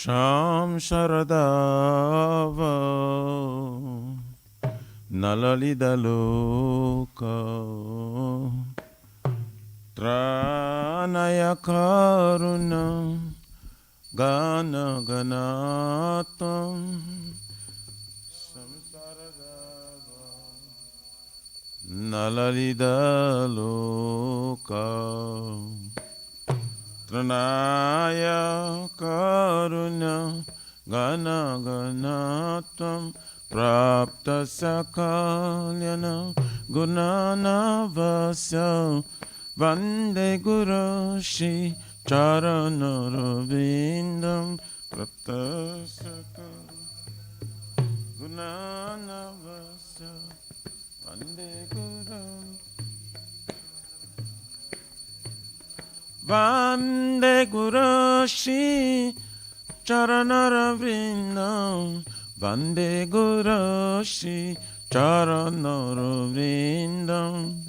Sham Sharadava Nalalidaloka Tranaya Karuna Gana Ganatam Samsaradava Nalalidaloka Tranaya Karuna Gana Ganatam Prapta Sakalyana Gunana Vasya Vande Guru Shri Charanarvindam Prapta Sakalyana Gunana Vasya Vande Guru Vande Guru Shri Charanarvindam Vande Guru Shri Charanarvindam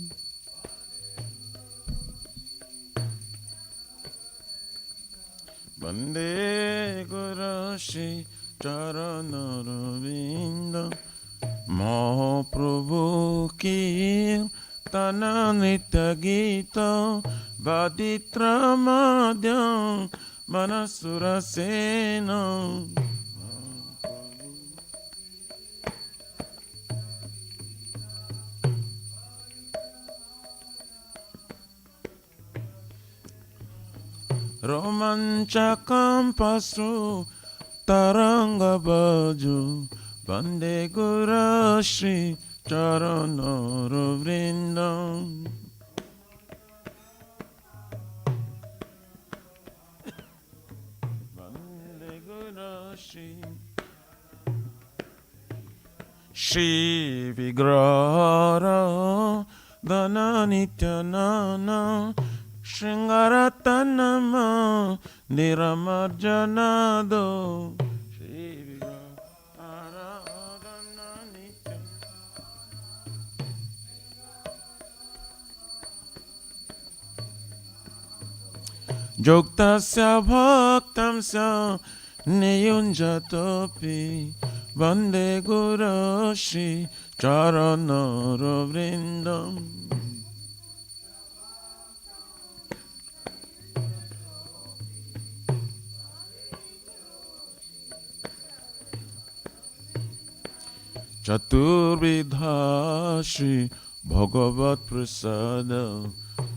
Vande Guru Shri Charanarvindam Mahaprabhu ki Tananita Gita Vaditra Madhyam Manasura Sena Romanchakam Pasru Taranga Baju Vande Guru Shri Charanarvindam Vande Guru Shri Vigrara Dana Nityanana Shringaratanama Niramarjanado Shri Vigrara Dana Nityanana Joktasya Bhaktamsya Niyunjatopi Vande Guru Shri Charanarvindam Chaturvidha Shri Bhagavat Prasada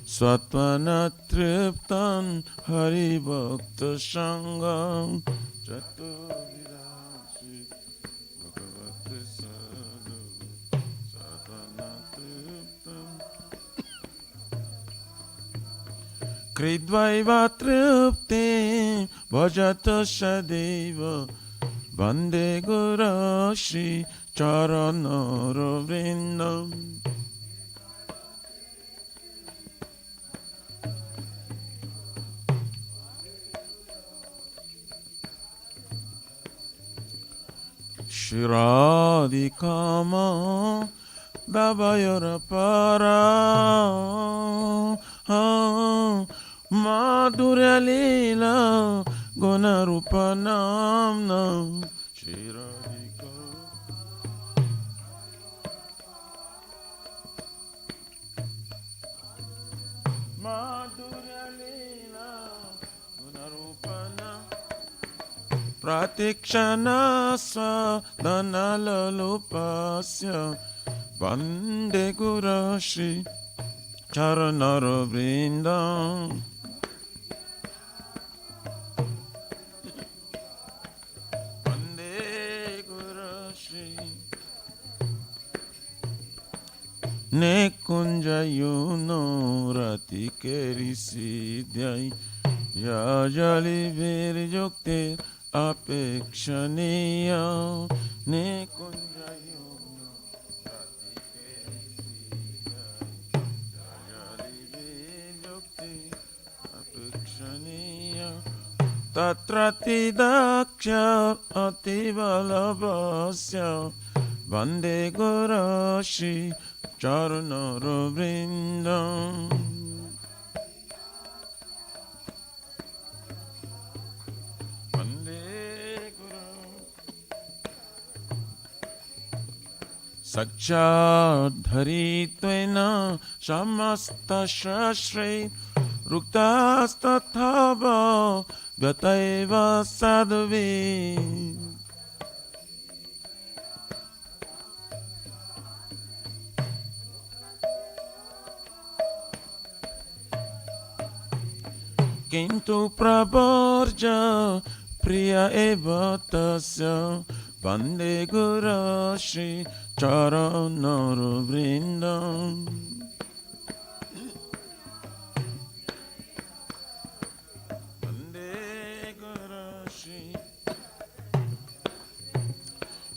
Svatmana Triptan Hari Bhakta Sangam Chaturvidha Shri Bhagavat Prasada Svatmana Triptan Kridvaiva Tripte Bhajata Shadeva Vande Guru Shri Charanarvindam Shiradikama Dabayara Para Madhurya Leela Gunarupa Namna Pratikshana Swadhanalalupasya Vande Guru Shri Charanarvindam Vande Guru Shri Nekunjayuno Ratikeri Siddhai Yajali Virjukte Apekshaniya Nekunjayuno Ratikeri Yajali Virjukte Apekshaniya Tatrati Daksha Ativalabhasya Vande Guru Shri Charanarvindam Vande Sakshadharittvena Samastashrasre Ruktastatthava Vyataiva Sadhave. Kintu pravarja priya eva tasya Vande Gurashi Charanara Vrindam. Vande Gurashi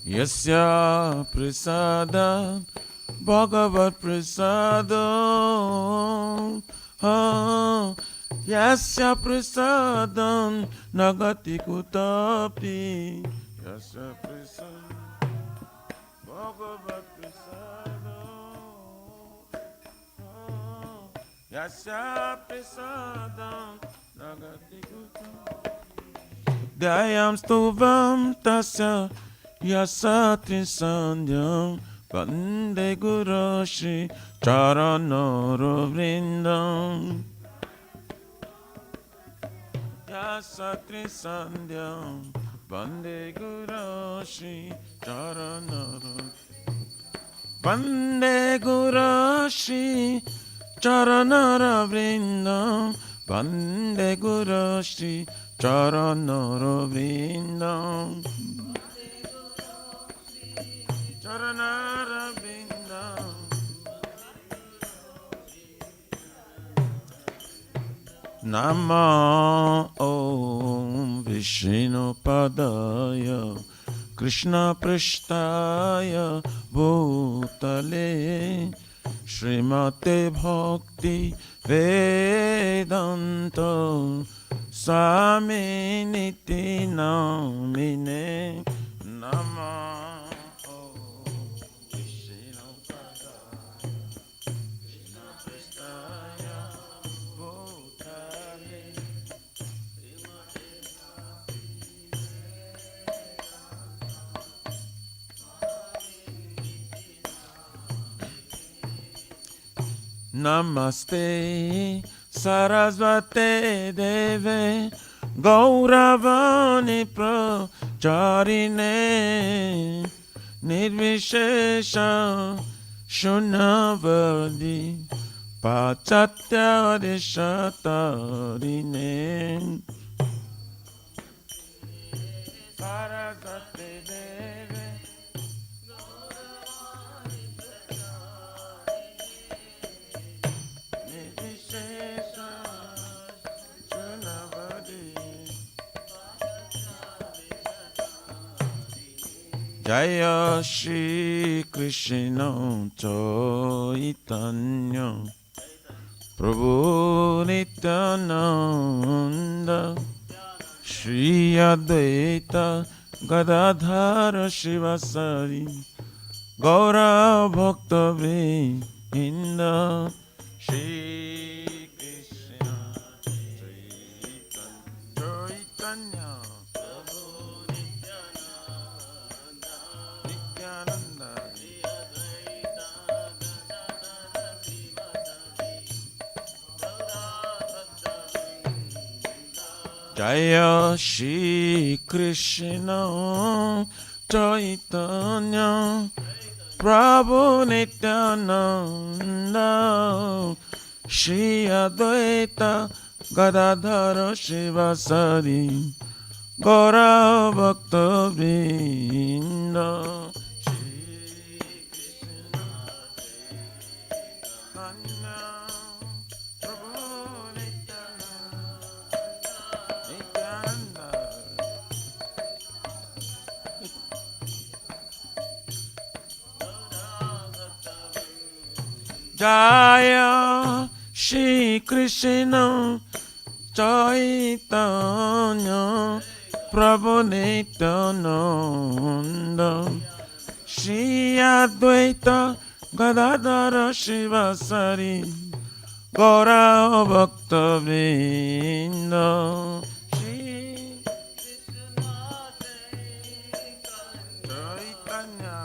Yasya Prasada Bhagavat Prasada Yasya Prasadam Nagati Kutapi. Yasya Prasadam Bhagavat Prasadam Yasya Prasadam Nagati Kutapi. Dayam Stuvam Tasya Yasatri Sandhyam Vande Gurashi Charanara Vrindam. Yasatri Sandhyam Vande Gurashi Charanara. Vande Gurashi Charanara Vrindam. Vande Gurashi Charanara Vrindam. Charanara Vrindam. Nama Om Vishnu Padaya Krishna Prishtaya Bhutale Srimate Bhakti Vedanta Swaminiti Namine. Nama Namaste Sarasvate Deve Gauravani Pracharine Nirvishesha Shunavadi Pachatya Deshatarine. Sarasvate Deve Jaya Shri Krishna Chaitanya Prabhu Nityananda Shri Advaita Gadadhara Shivasari Gaura Bhakta Vrinda. Shri Krishna Chaitanya Jaya Shri Krishna Chaitanya Prabhu Nityananda Shri Advaita Gadadhara Shivasari Gaura Bhakta Vrinda. Jaya Shri Krishna Chaitanya Prabhu Nityananda Shri Advaita Gadadhara Shivasari Gaura Bhakta Vrinda. Shri Krishna Chaitanya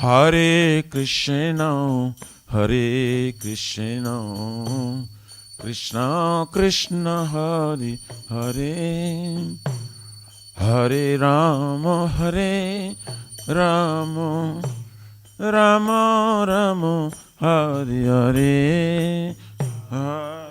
Hare Krishna, Hare Krishna, Krishna Krishna, Hare Hare, Hare Rama, Hare Rama, Rama Rama, Hare Hare, Hare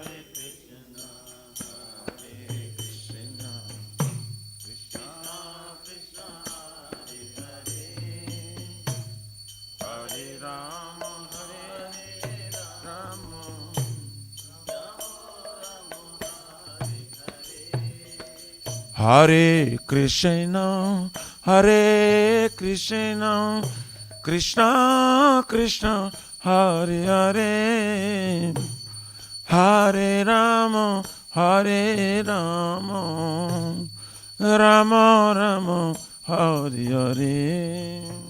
Hare Krishna, Hare Krishna, Krishna Krishna, Hare Hare, Hare Rama, Hare Rama, Rama Rama, Hare Hare.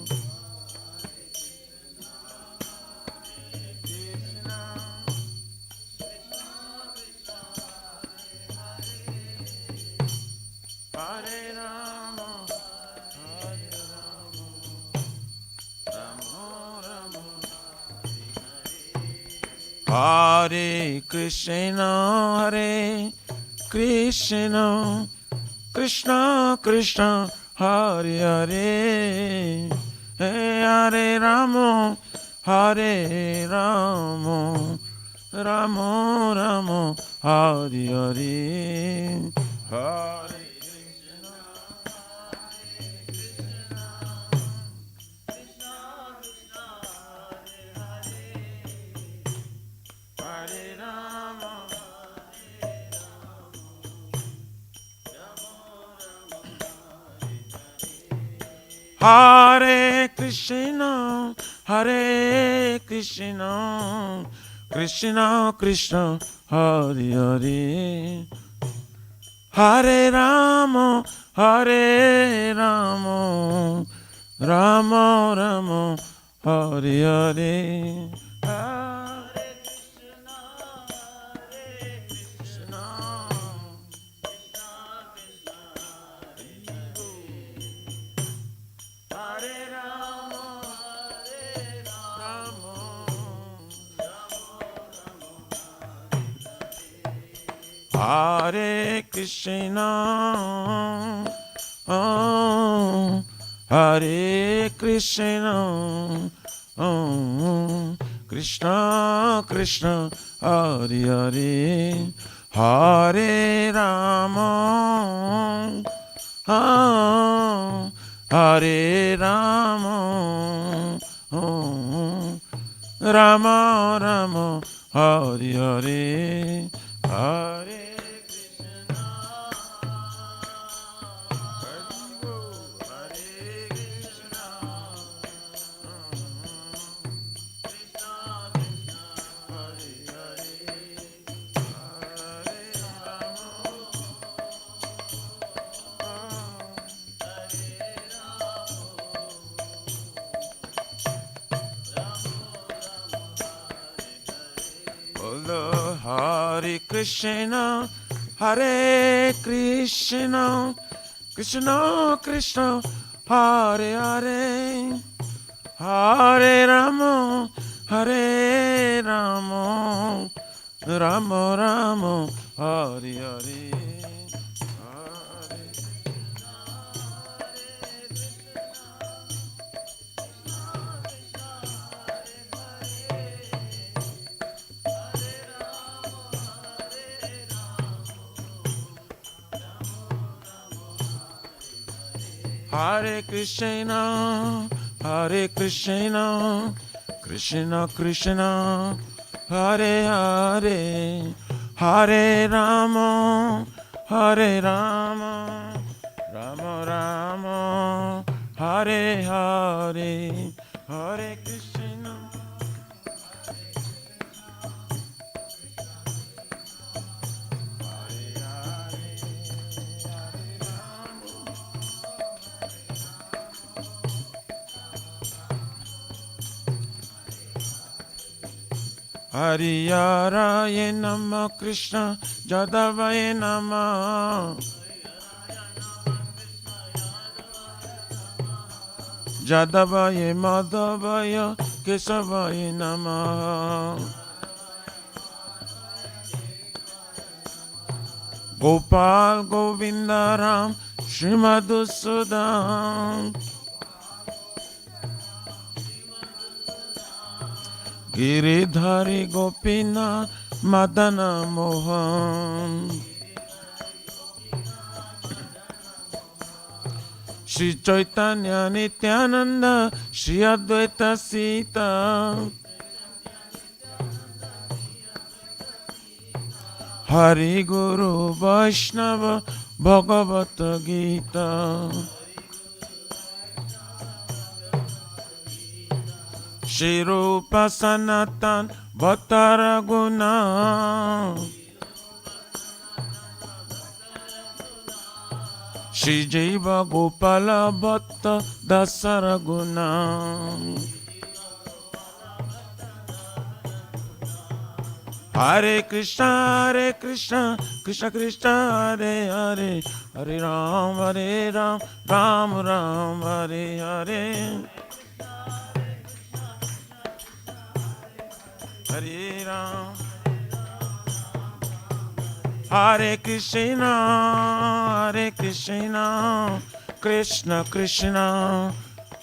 Hare Krishna, Hare Krishna, Krishna Krishna, Hare Hare, Hare Rama, Hare Rama, Rama Rama, Hare Hare, Hare Hare Krishna, Hare Krishna, Krishna Krishna, Hare Hare, Hare Rama, Hare Rama, Rama Rama, Hare Hare, Hare Krishna, Hare Krishna, Hare Krishna, oh, Hare Krishna, oh, Krishna Krishna, Hare Hare, Hare Rama, oh, Hare Rama, oh, Rama Rama, Hare Hare, Hare Hare Krishna, Hare Krishna, Krishna Krishna, Hare Hare, Hare Rama, Hare Rama, Rama Rama, Hare Hare. Hare Krishna, Hare Krishna, Krishna Krishna, Hare Hare, Hare Rama, Hare Rama, Rama Rama, Hare Hare, Hare Krishna. Hariyaraya Nama Krishna Jadavaya Nama Jadavaye Madhavaya Kesavaye Namaha. Gopal Govinda Ram Shrimadusudam Giridhari Gopinath Madana Mohan. Shri Chaitanya Nityananda Shri Advaita Sita Hari Guru Vaishnava Bhagavata Gita. Shri Rupa Sanatan Bhattara Guna Shri Jiva Gopala Bhatta Dasara Guna. Hare Krishna, Krishna Krishna, Hare Hare, Hare Ram, Ram Ram, Hare Hare. Hare Ram, Hare Krishna, Krishna Krishna,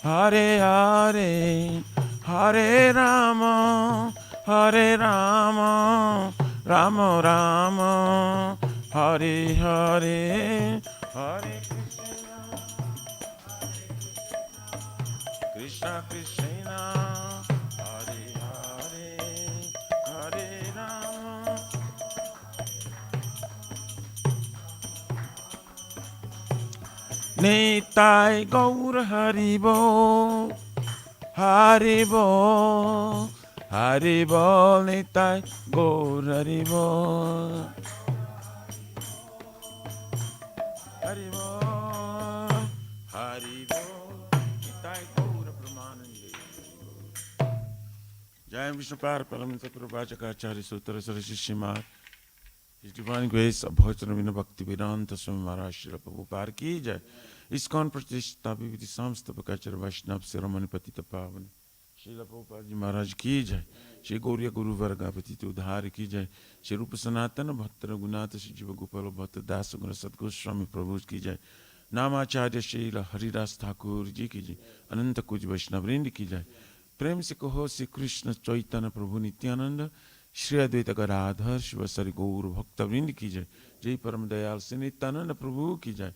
Hare Hare, Hare Rama, Hare Rama, Rama Rama, Hare Hare, Hare Krishna, Krishna, Hare Hare, Hare Rama. Nitai Gaur Haribo, Haribo, Haribo, Nitai Gaur Haribo, Haribo, Haribo, Nitai Gaur Pramanande. Jai Vishnu Par Paramita Prabhajaka Sutra Sarasi Shimar. His Divine Grace Abhajana Bhakti Vedanta Swami Maharaj Srila Prabhupada ki jai. ISKCON Pratishta Viviti Samstapakachara Vaishnava Siramani Patita Pavan Srila Prabhupada Ji Maharaj ki jai. Shri Gauriya Guru Varga Patita Udhari ki jai. Shri Rupa Sanatana Bhattara Gunata Shri Jiva Gopala Bhatta Dasa Guna Sadguru Swami Prabhu ki jai. Namacharya Srila Haridas Thakur ji ki jai. Ananta Kuj Vaishnavrind ki jai. Prem se kaho Sri Krishna Chaitanya Prabhu Nityananda Shri Advaita Gadadhar Shivasari Gaur Bhaktavrind ki jai. Jai Param Dayal Sri Nityananda Prabhu ki jai.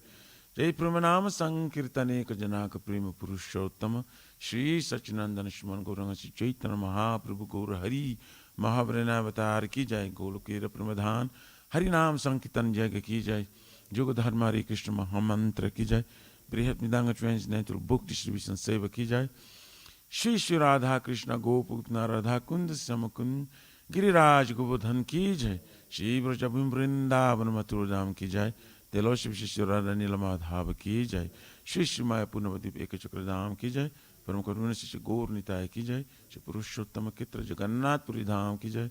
Jai Pramanama Sankirtane Janaka Prema Purushottama Shri Sachinandana Shriman Gauranga Shri Chaitanya Mahaprabhu Gaur Hari Mahavrana ki jai. Golokera Pramadhan Hari Nam Sankirtan Jai ki jai. Yoga Dharma Hare Krishna Mahamantra ki jai. Brihat Midanga Translated Book Distribution Seva ki jai. Shri Shri Radha Krishna Goputna Radha Kund Samakund Giriraj Govardhan ki jai. Shri Vrajabhim Vrindavan Mathura ki jai. Telo Shri Shri Radha Nilamadhava ki jai. Shri Shri Maya Punavadip Ekachakradam ki jai. Param Karuna Shri Gaur Nitai ki jai. Shri Purushottama Kitra Jagannath Puri Dham ki jai.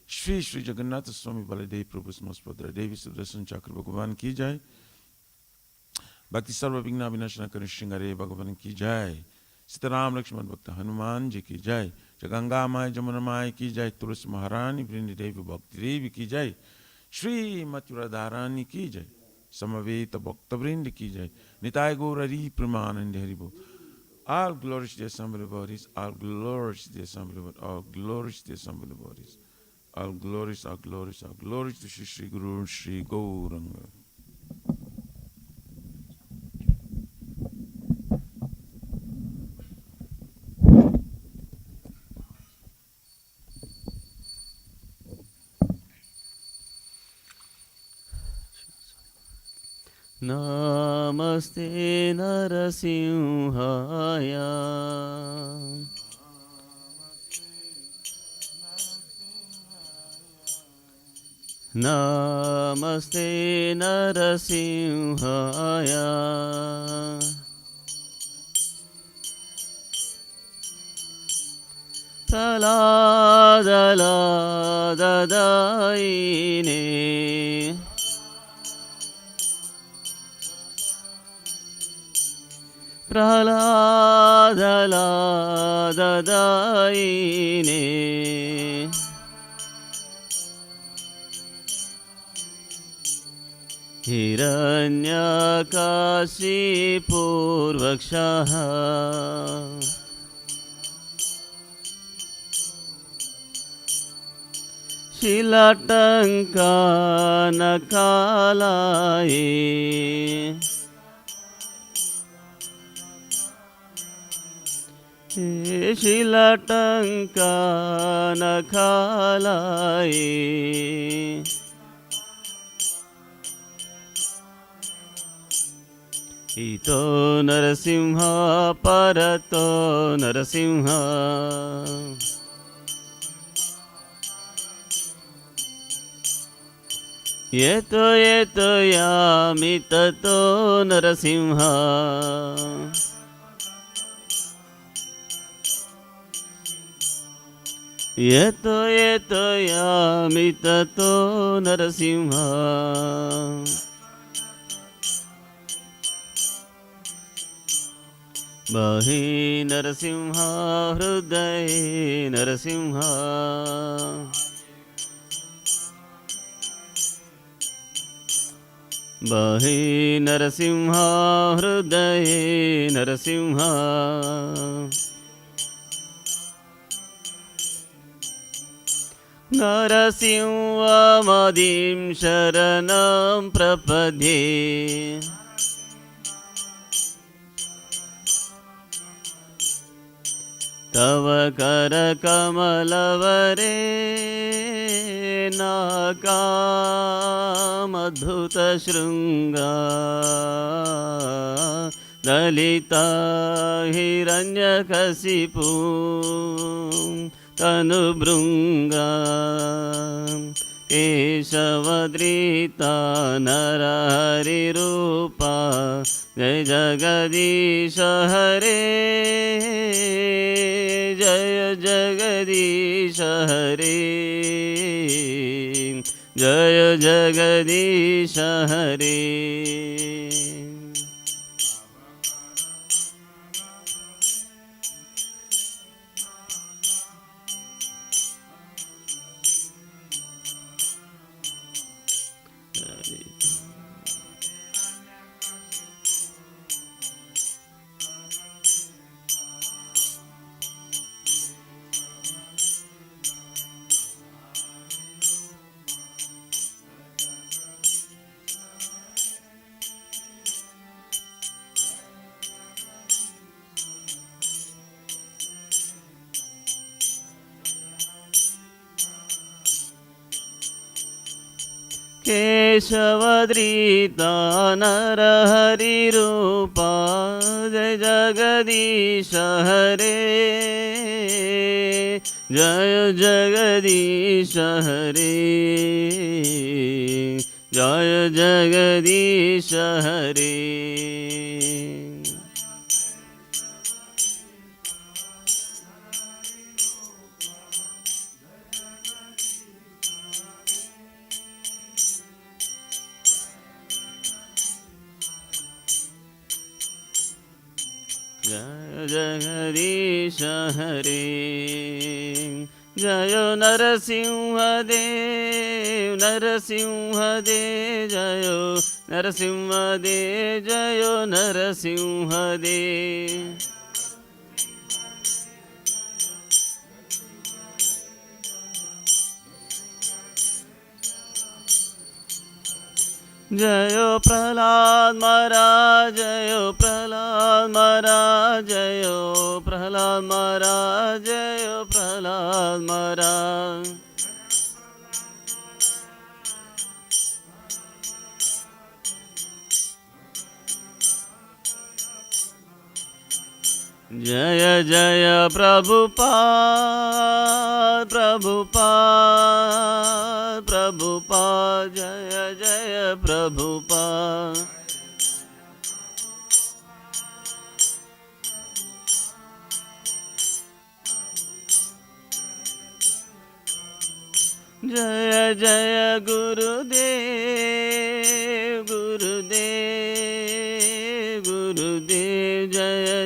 Shri Shri Jagannath Swami Baladev Prabhu Smaspadra Devi Sudarshan Chakra Bhagavan ki jai. Bhakti Sarva Vigna Vinashana Kari Shringare Bhagavan ki jai. Sitaram Lakshman Bhakta Hanuman ji ki jai. Jaganga Mai Jamuna Mai ki jai. Tulsi Maharani Vrindi Devi Bhakti Devi ki jai. Shri Mathura Dharani ki jai. Samaveta Bhakta Vrindi ki jai. Nitai Gaurari Pramanande Haribo. All glories to the assembly bodies. All glories to the assembly bodies. All glories to the assembly bodies. All glories, all glories, all glories to Shri Shri Guru Shri Gauranga. Namaste Narasimhaya. Namaste Narasimhaya. Praladadaine प्रह्लादलाददायिने हिरण्यकाशिपूर्वक्षः शिलाटङ्कानकालाये शिलाटङ्कानकालाये इतो नरसिंह परतो नरसिंह येतो येतो यामि ततो नरसिंह येतो येतो यामि ततो नरसिंह बहि नरसिंह हृदये नरसिंह बहि नरसिंह हृदये नरसिंह नरसिंहमदिं शरणं प्रपद्ये तव करकमलवरे नाकामद्भुतशृङ्गा ललिता हिरण्यकशिपू तनुभृङ्गा केशवद्रिता नरहरिरूपा जय जगदीश हरे जय जगदीश हरे जय जगदीश हरे केशवद्रिता नरहरिरूपा जय जगदीश हरे जय जगदीश हरे जय जगदीश हरे जय जगदीश हरे जय नरसिंहदेव नरसिंहदेव जय नरसिंहदेव जय नरसिंहदेव जय प्रह्लाद महाराज जय प्रह्लाद महाराज जय प्रह्लाद महाराज जय प्रह्लाद महाराज जय जय प्रभुपाद प्रभुपाद प्रभुपाद जय जय प्रभुपाद जय जय गुरुदेव गुरुदेव गुरुदेव जय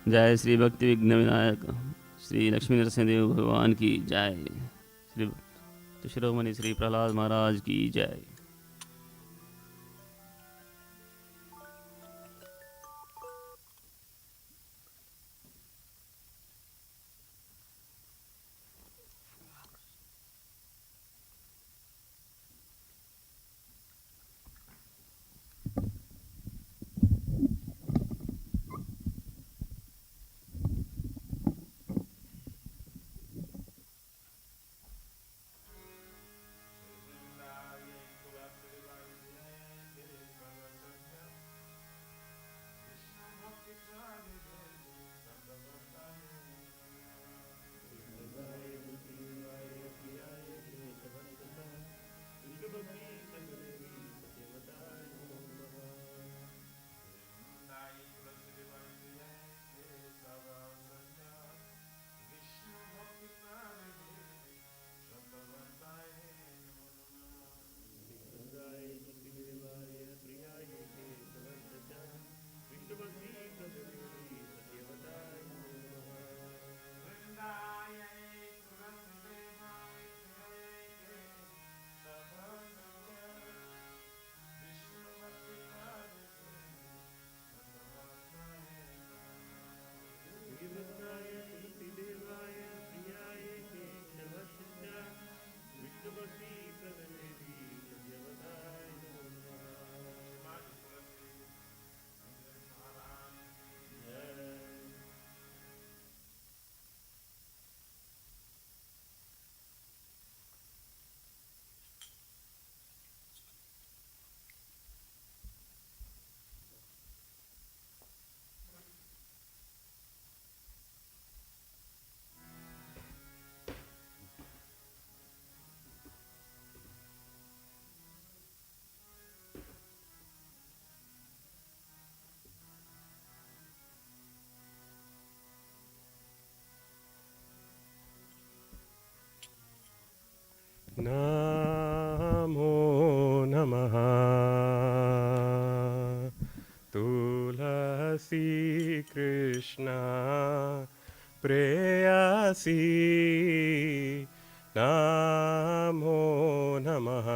जय श्री भक्ति विघ्न विनायक श्री लक्ष्मी नरसिंहदेव भगवान की जय। श्री शिरोमणि श्री प्रहलाद महाराज की जय। नमो नमः तुलसी कृष्ण प्रेयसी नमो नमः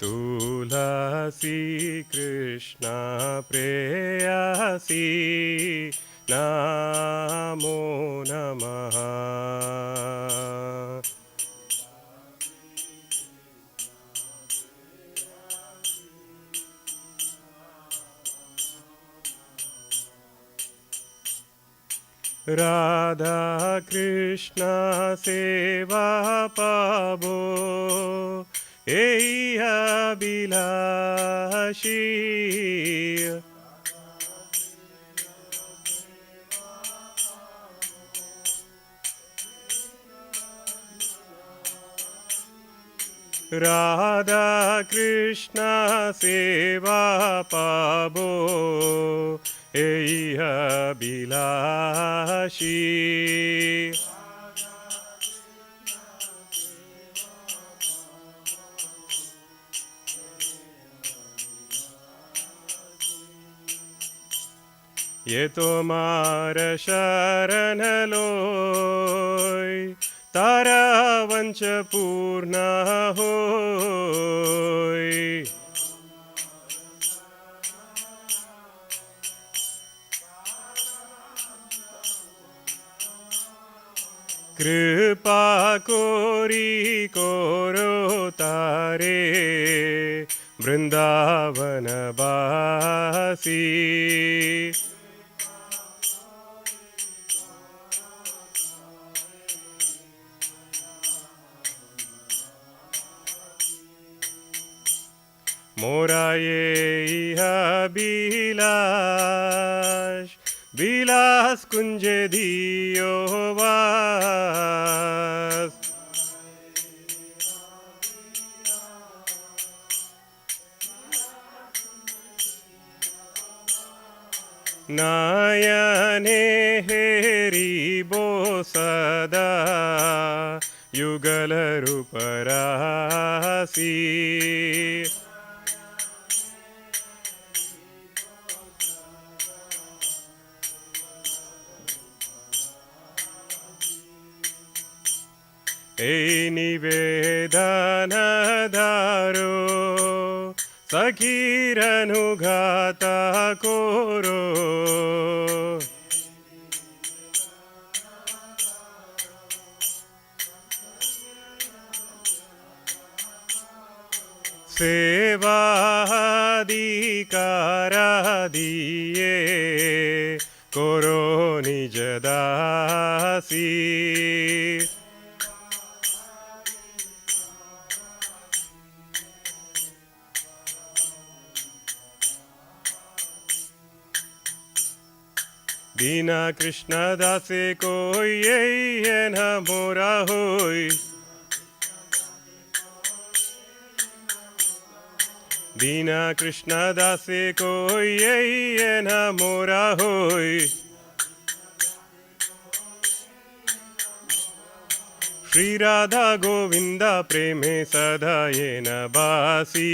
तुलसी कृष्ण प्रेयसी नमो नमः राधा कृष्ण सेवा पाबो एई अभिलाषी राधा कृष्ण सेवा पाबो एई अभिलाषी ये तोमार शरण लोय तारा वंश पूर्ण होय कृपा कोरी कोरो तारे वृंदावन बासी मोरा ये अभिलाष विलास कुंज दियो वास नायने हेरिबो सदा युगल रूपरासी ए निवेदन धारो सखीरनुघाता कोरो सेवाधिकारा दिए कोरो निज दासी बिना कृष्ण दासे कोई ये न मोरा होई बिना कृष्ण दासे कोई ये न मोरा होई श्री राधा गोविंदा प्रेमे सदा ये न बासी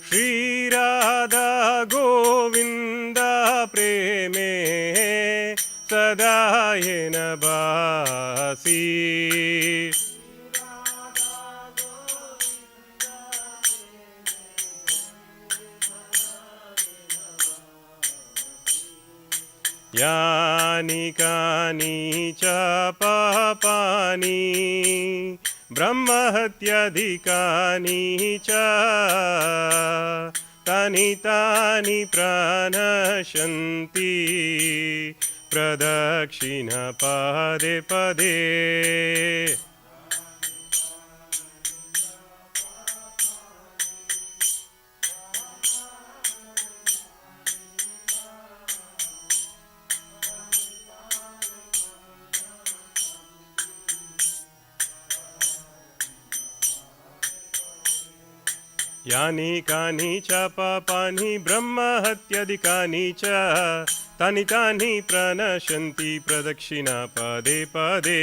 श्री राधा गोविंदा प्रेमे सदा ये न बासी यानि कानि च पापानि ब्रह्महत्याधिकानि च तानि तानि प्रणश्यन्ति प्रदक्षिण पदे पदे यानि कानि च पापानि ब्रह्महत्याधिकानि च तानि तानि प्रणश्यन्ति प्रदक्षिणा पदे पदे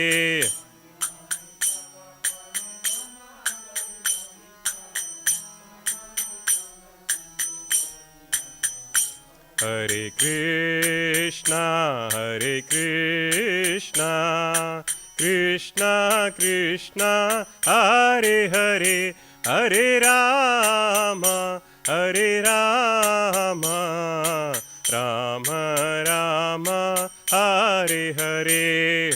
हरे कृष्णा कृष्णा कृष्णा हरे हरे हरे राम राम राम हरे हरे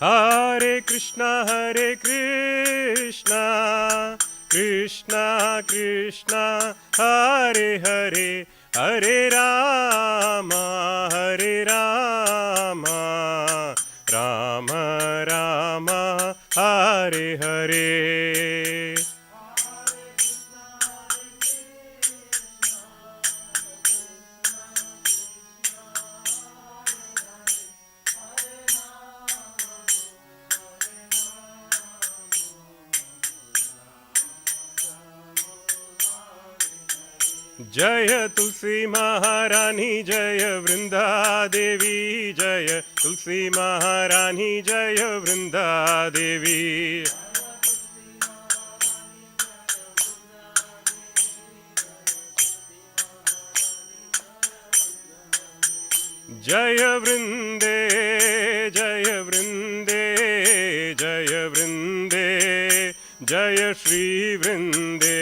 हरे कृष्णा कृष्णा कृष्णा हरे हरे हरे राम राम राम हरे हरे जय तुलसी महारानी जय वृंदा देवी जय तुलसी महारानी जय वृंदा देवी जय वृंदे जय वृंदे जय वृंदे जय श्री वृंदे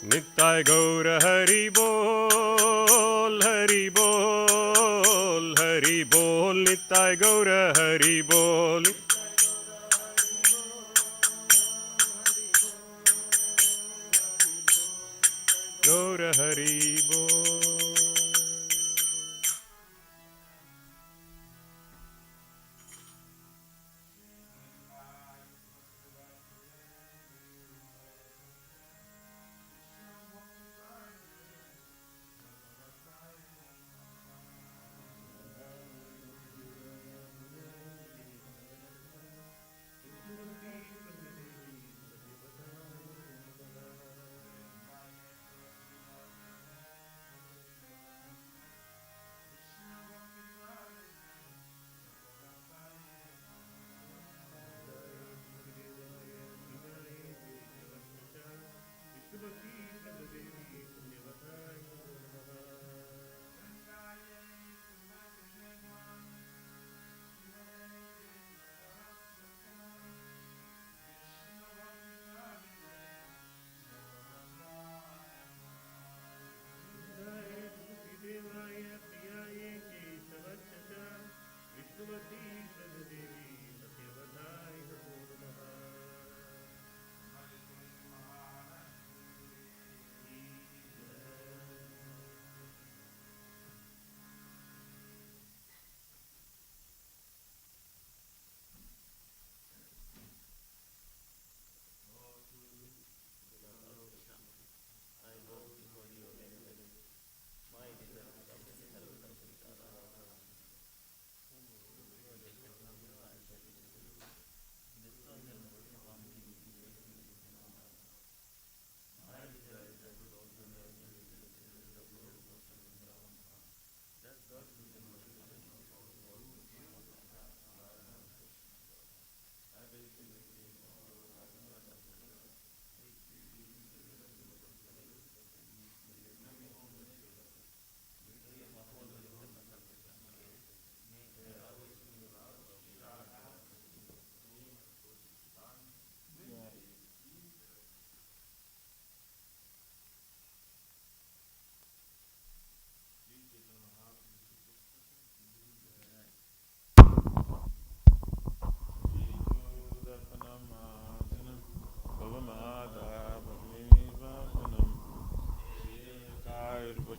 नित्य गौर हरि बोल नित्य गौर हरि बोल गौर हरि बोल।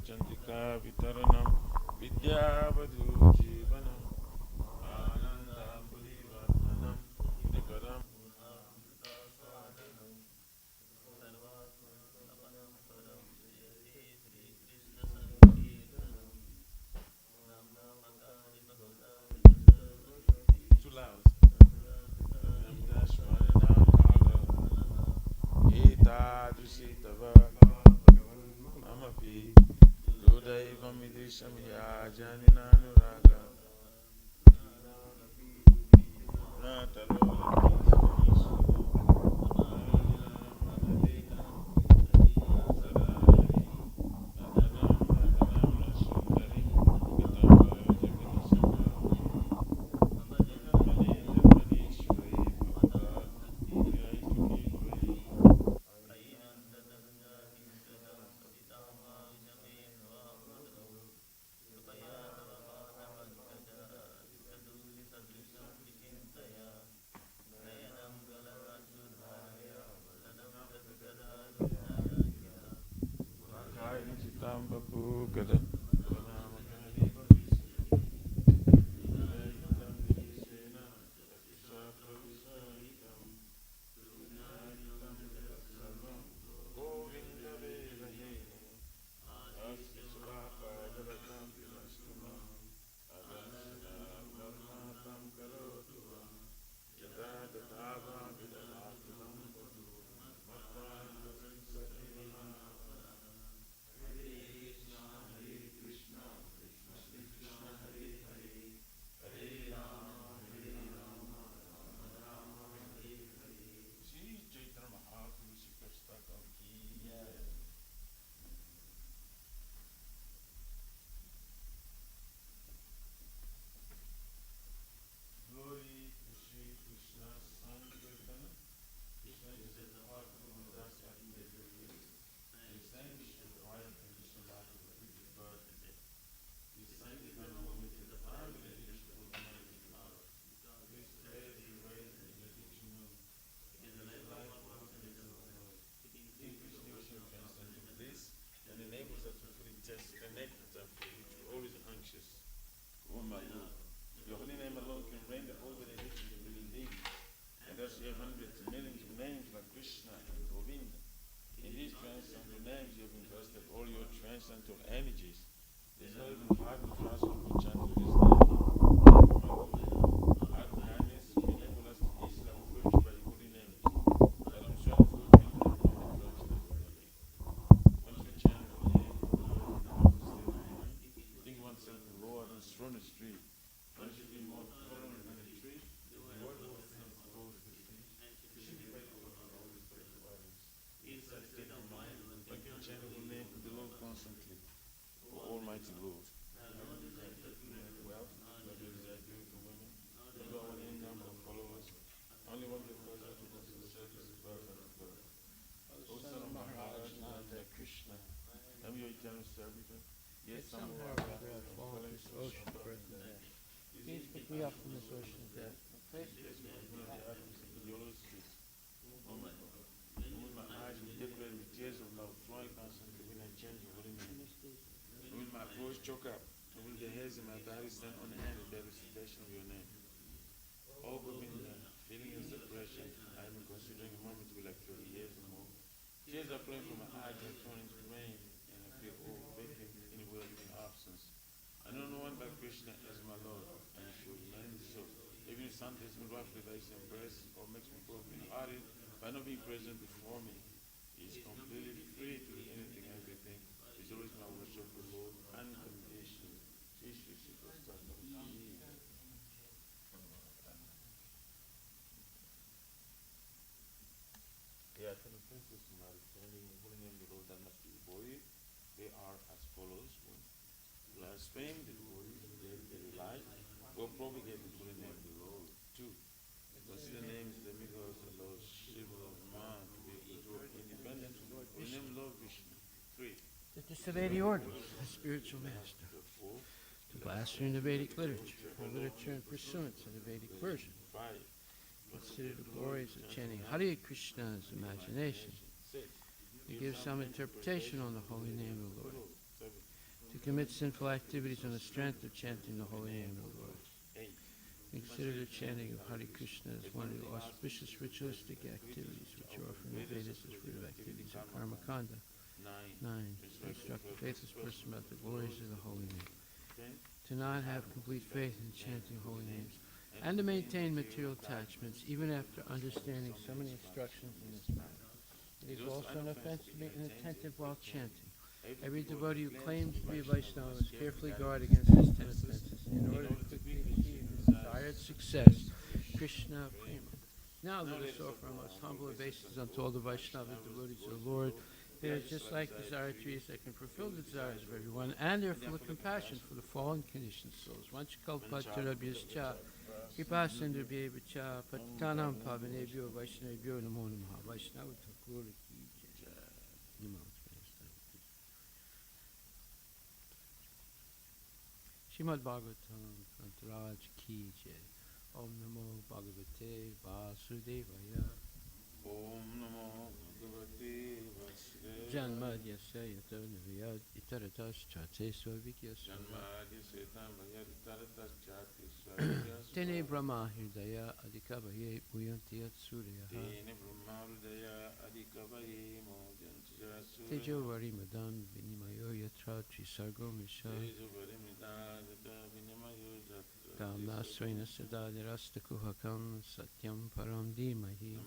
चंद्रिका वितरणम विद्यावधू जीवनम आनंदांबुधिवर्धनम निकरम एतादृशी तव ममपि Dudaivam ya janinanuraga raising my thigh, stand on the hand and bear recitation of your name. O Govinda, feeling in separation, I am considering a moment to be like 30 years or more. Tears are flowing from my eyes and turning into rain, and I feel all vacant in will in absence. I know no one but Krishna as my Lord, and it should remain so. Even if something me roughly by his embrace or makes me broken hearted by not being present before me, he is completely free to do anything, everything. He's always my worshipful Lord, unconditioned. Yeah, tell the princess Mary, standing in the holy name of the Lord, that must be devoted. They are as follows. One, blaspheme the devotees, their life, or propagate the holy name of the Lord. Two, consider names the because of the Lord Shiva of man to be independent of the name of Lord Vishnu. Three, To disobey the orders of the spiritual master, four, to blaspheme the Vedic literature, or literature in pursuance of the Vedic version, five, consider the glories of chanting Hare Krishna's imagination, six, to give some interpretation on the holy name of the Lord, seven, to commit sinful activities on the strength of chanting the holy name of the Lord. eight, Consider the chanting of Hare Krishna as one of the auspicious ritualistic activities which are offered in the Vedas as fruit of activities of karma kanda. nine, 9. To instruct the faithless person about the glories of the holy name. ten, To not have complete faith in chanting holy names, and to maintain material attachments even after understanding so many instructions in this matter. It is also an offense to be inattentive while chanting. Every devotee who claims to be a Vaishnava must carefully guard against this 10 offenses in order to quickly achieve the desired success. Krishna Prema. Now let us offer our most humble obeisances unto all the Vaishnava devotees of the Lord. They are just like desire trees that can fulfill the desires of everyone, and they are full of compassion for the fallen conditioned souls. Vanchakalpatarabhyascha, Kripasindarbhyevacha, Patitanam Pavanebhyo, Vaishnavibhyo Namo Namaha. Vaishnava Thakur ki jai. Namo. Srimad Bhagavatam, Antaraj ki jai. Om Namo Bhagavate Vasudevaya. Om Namo Bhagavate Vasudevaya. Janmadyasya yatarnaviyad itaratas chate svavikyasya. Tene Brahma Hridaya Adhikavaye Muyanti Yatsuryaha. Tejo Varimadam Vinimayo Yatra Trisargo Misha. Kamna Swaina Sada Nirastakuhakam Satyam Param Dhimahi.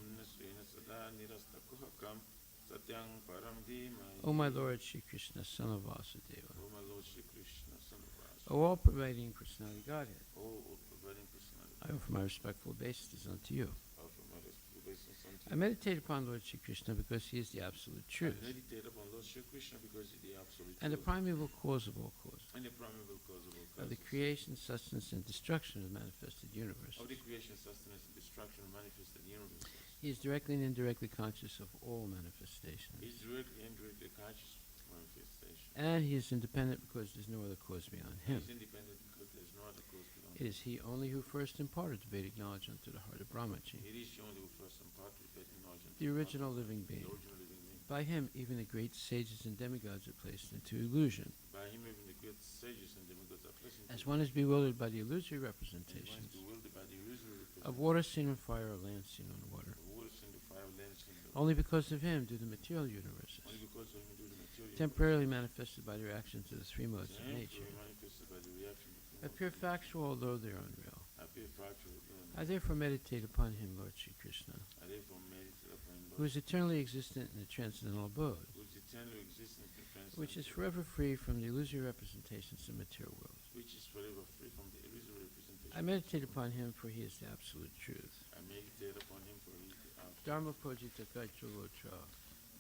O my Lord Shri Krishna, son of Vasudeva. O my Lord Shri Krishna, son of Vasudeva. O all-pervading personality Godhead. O all-pervading personality. I offer my respectful obeisances unto you. I offer my respectful obeisances unto you. I meditate upon Lord Shri Krishna because he is the absolute truth. I meditate upon Lord Shri Krishna because he is the absolute And the truth. primeval cause of all causes. And the primeval cause of all causes. Of the creation, sustenance, and destruction of the manifested universe. Of the creation, sustenance, and destruction of manifested universes. He is directly and indirectly conscious of all manifestations. He is directly and indirectly conscious of manifestation. And he is independent because there is no other cause beyond him. He is independent because there is no other cause beyond It him. is he only who first imparted the Vedic knowledge unto the heart of Brahmaji, It is he only who first imparted the Vedic knowledge unto the original living the being. original living being. By him, even the great sages and demigods are placed into illusion. By him even the great sages and demigods are placed into As one is bewildered by the illusory one is representations bewildered by the illusory of water seen on fire or land seen on water. water in the fire, land in the Only because of him do the material universes, only because of him do the material temporarily manifested by the reaction to the three modes of temporarily nature, manifested by the reaction of the appear factual although they are unreal. appear factual. I therefore meditate upon him, Lord Shri Krishna, I therefore meditate upon who is eternally existent in the transcendental abode, who is eternally existent in France, which is forever free from the illusory representations of material world. which is forever free from the illusory representation. I meditate upon him, for he is the absolute truth. I meditate upon him for his absolute. Dharma Pojita Kaitrulotra,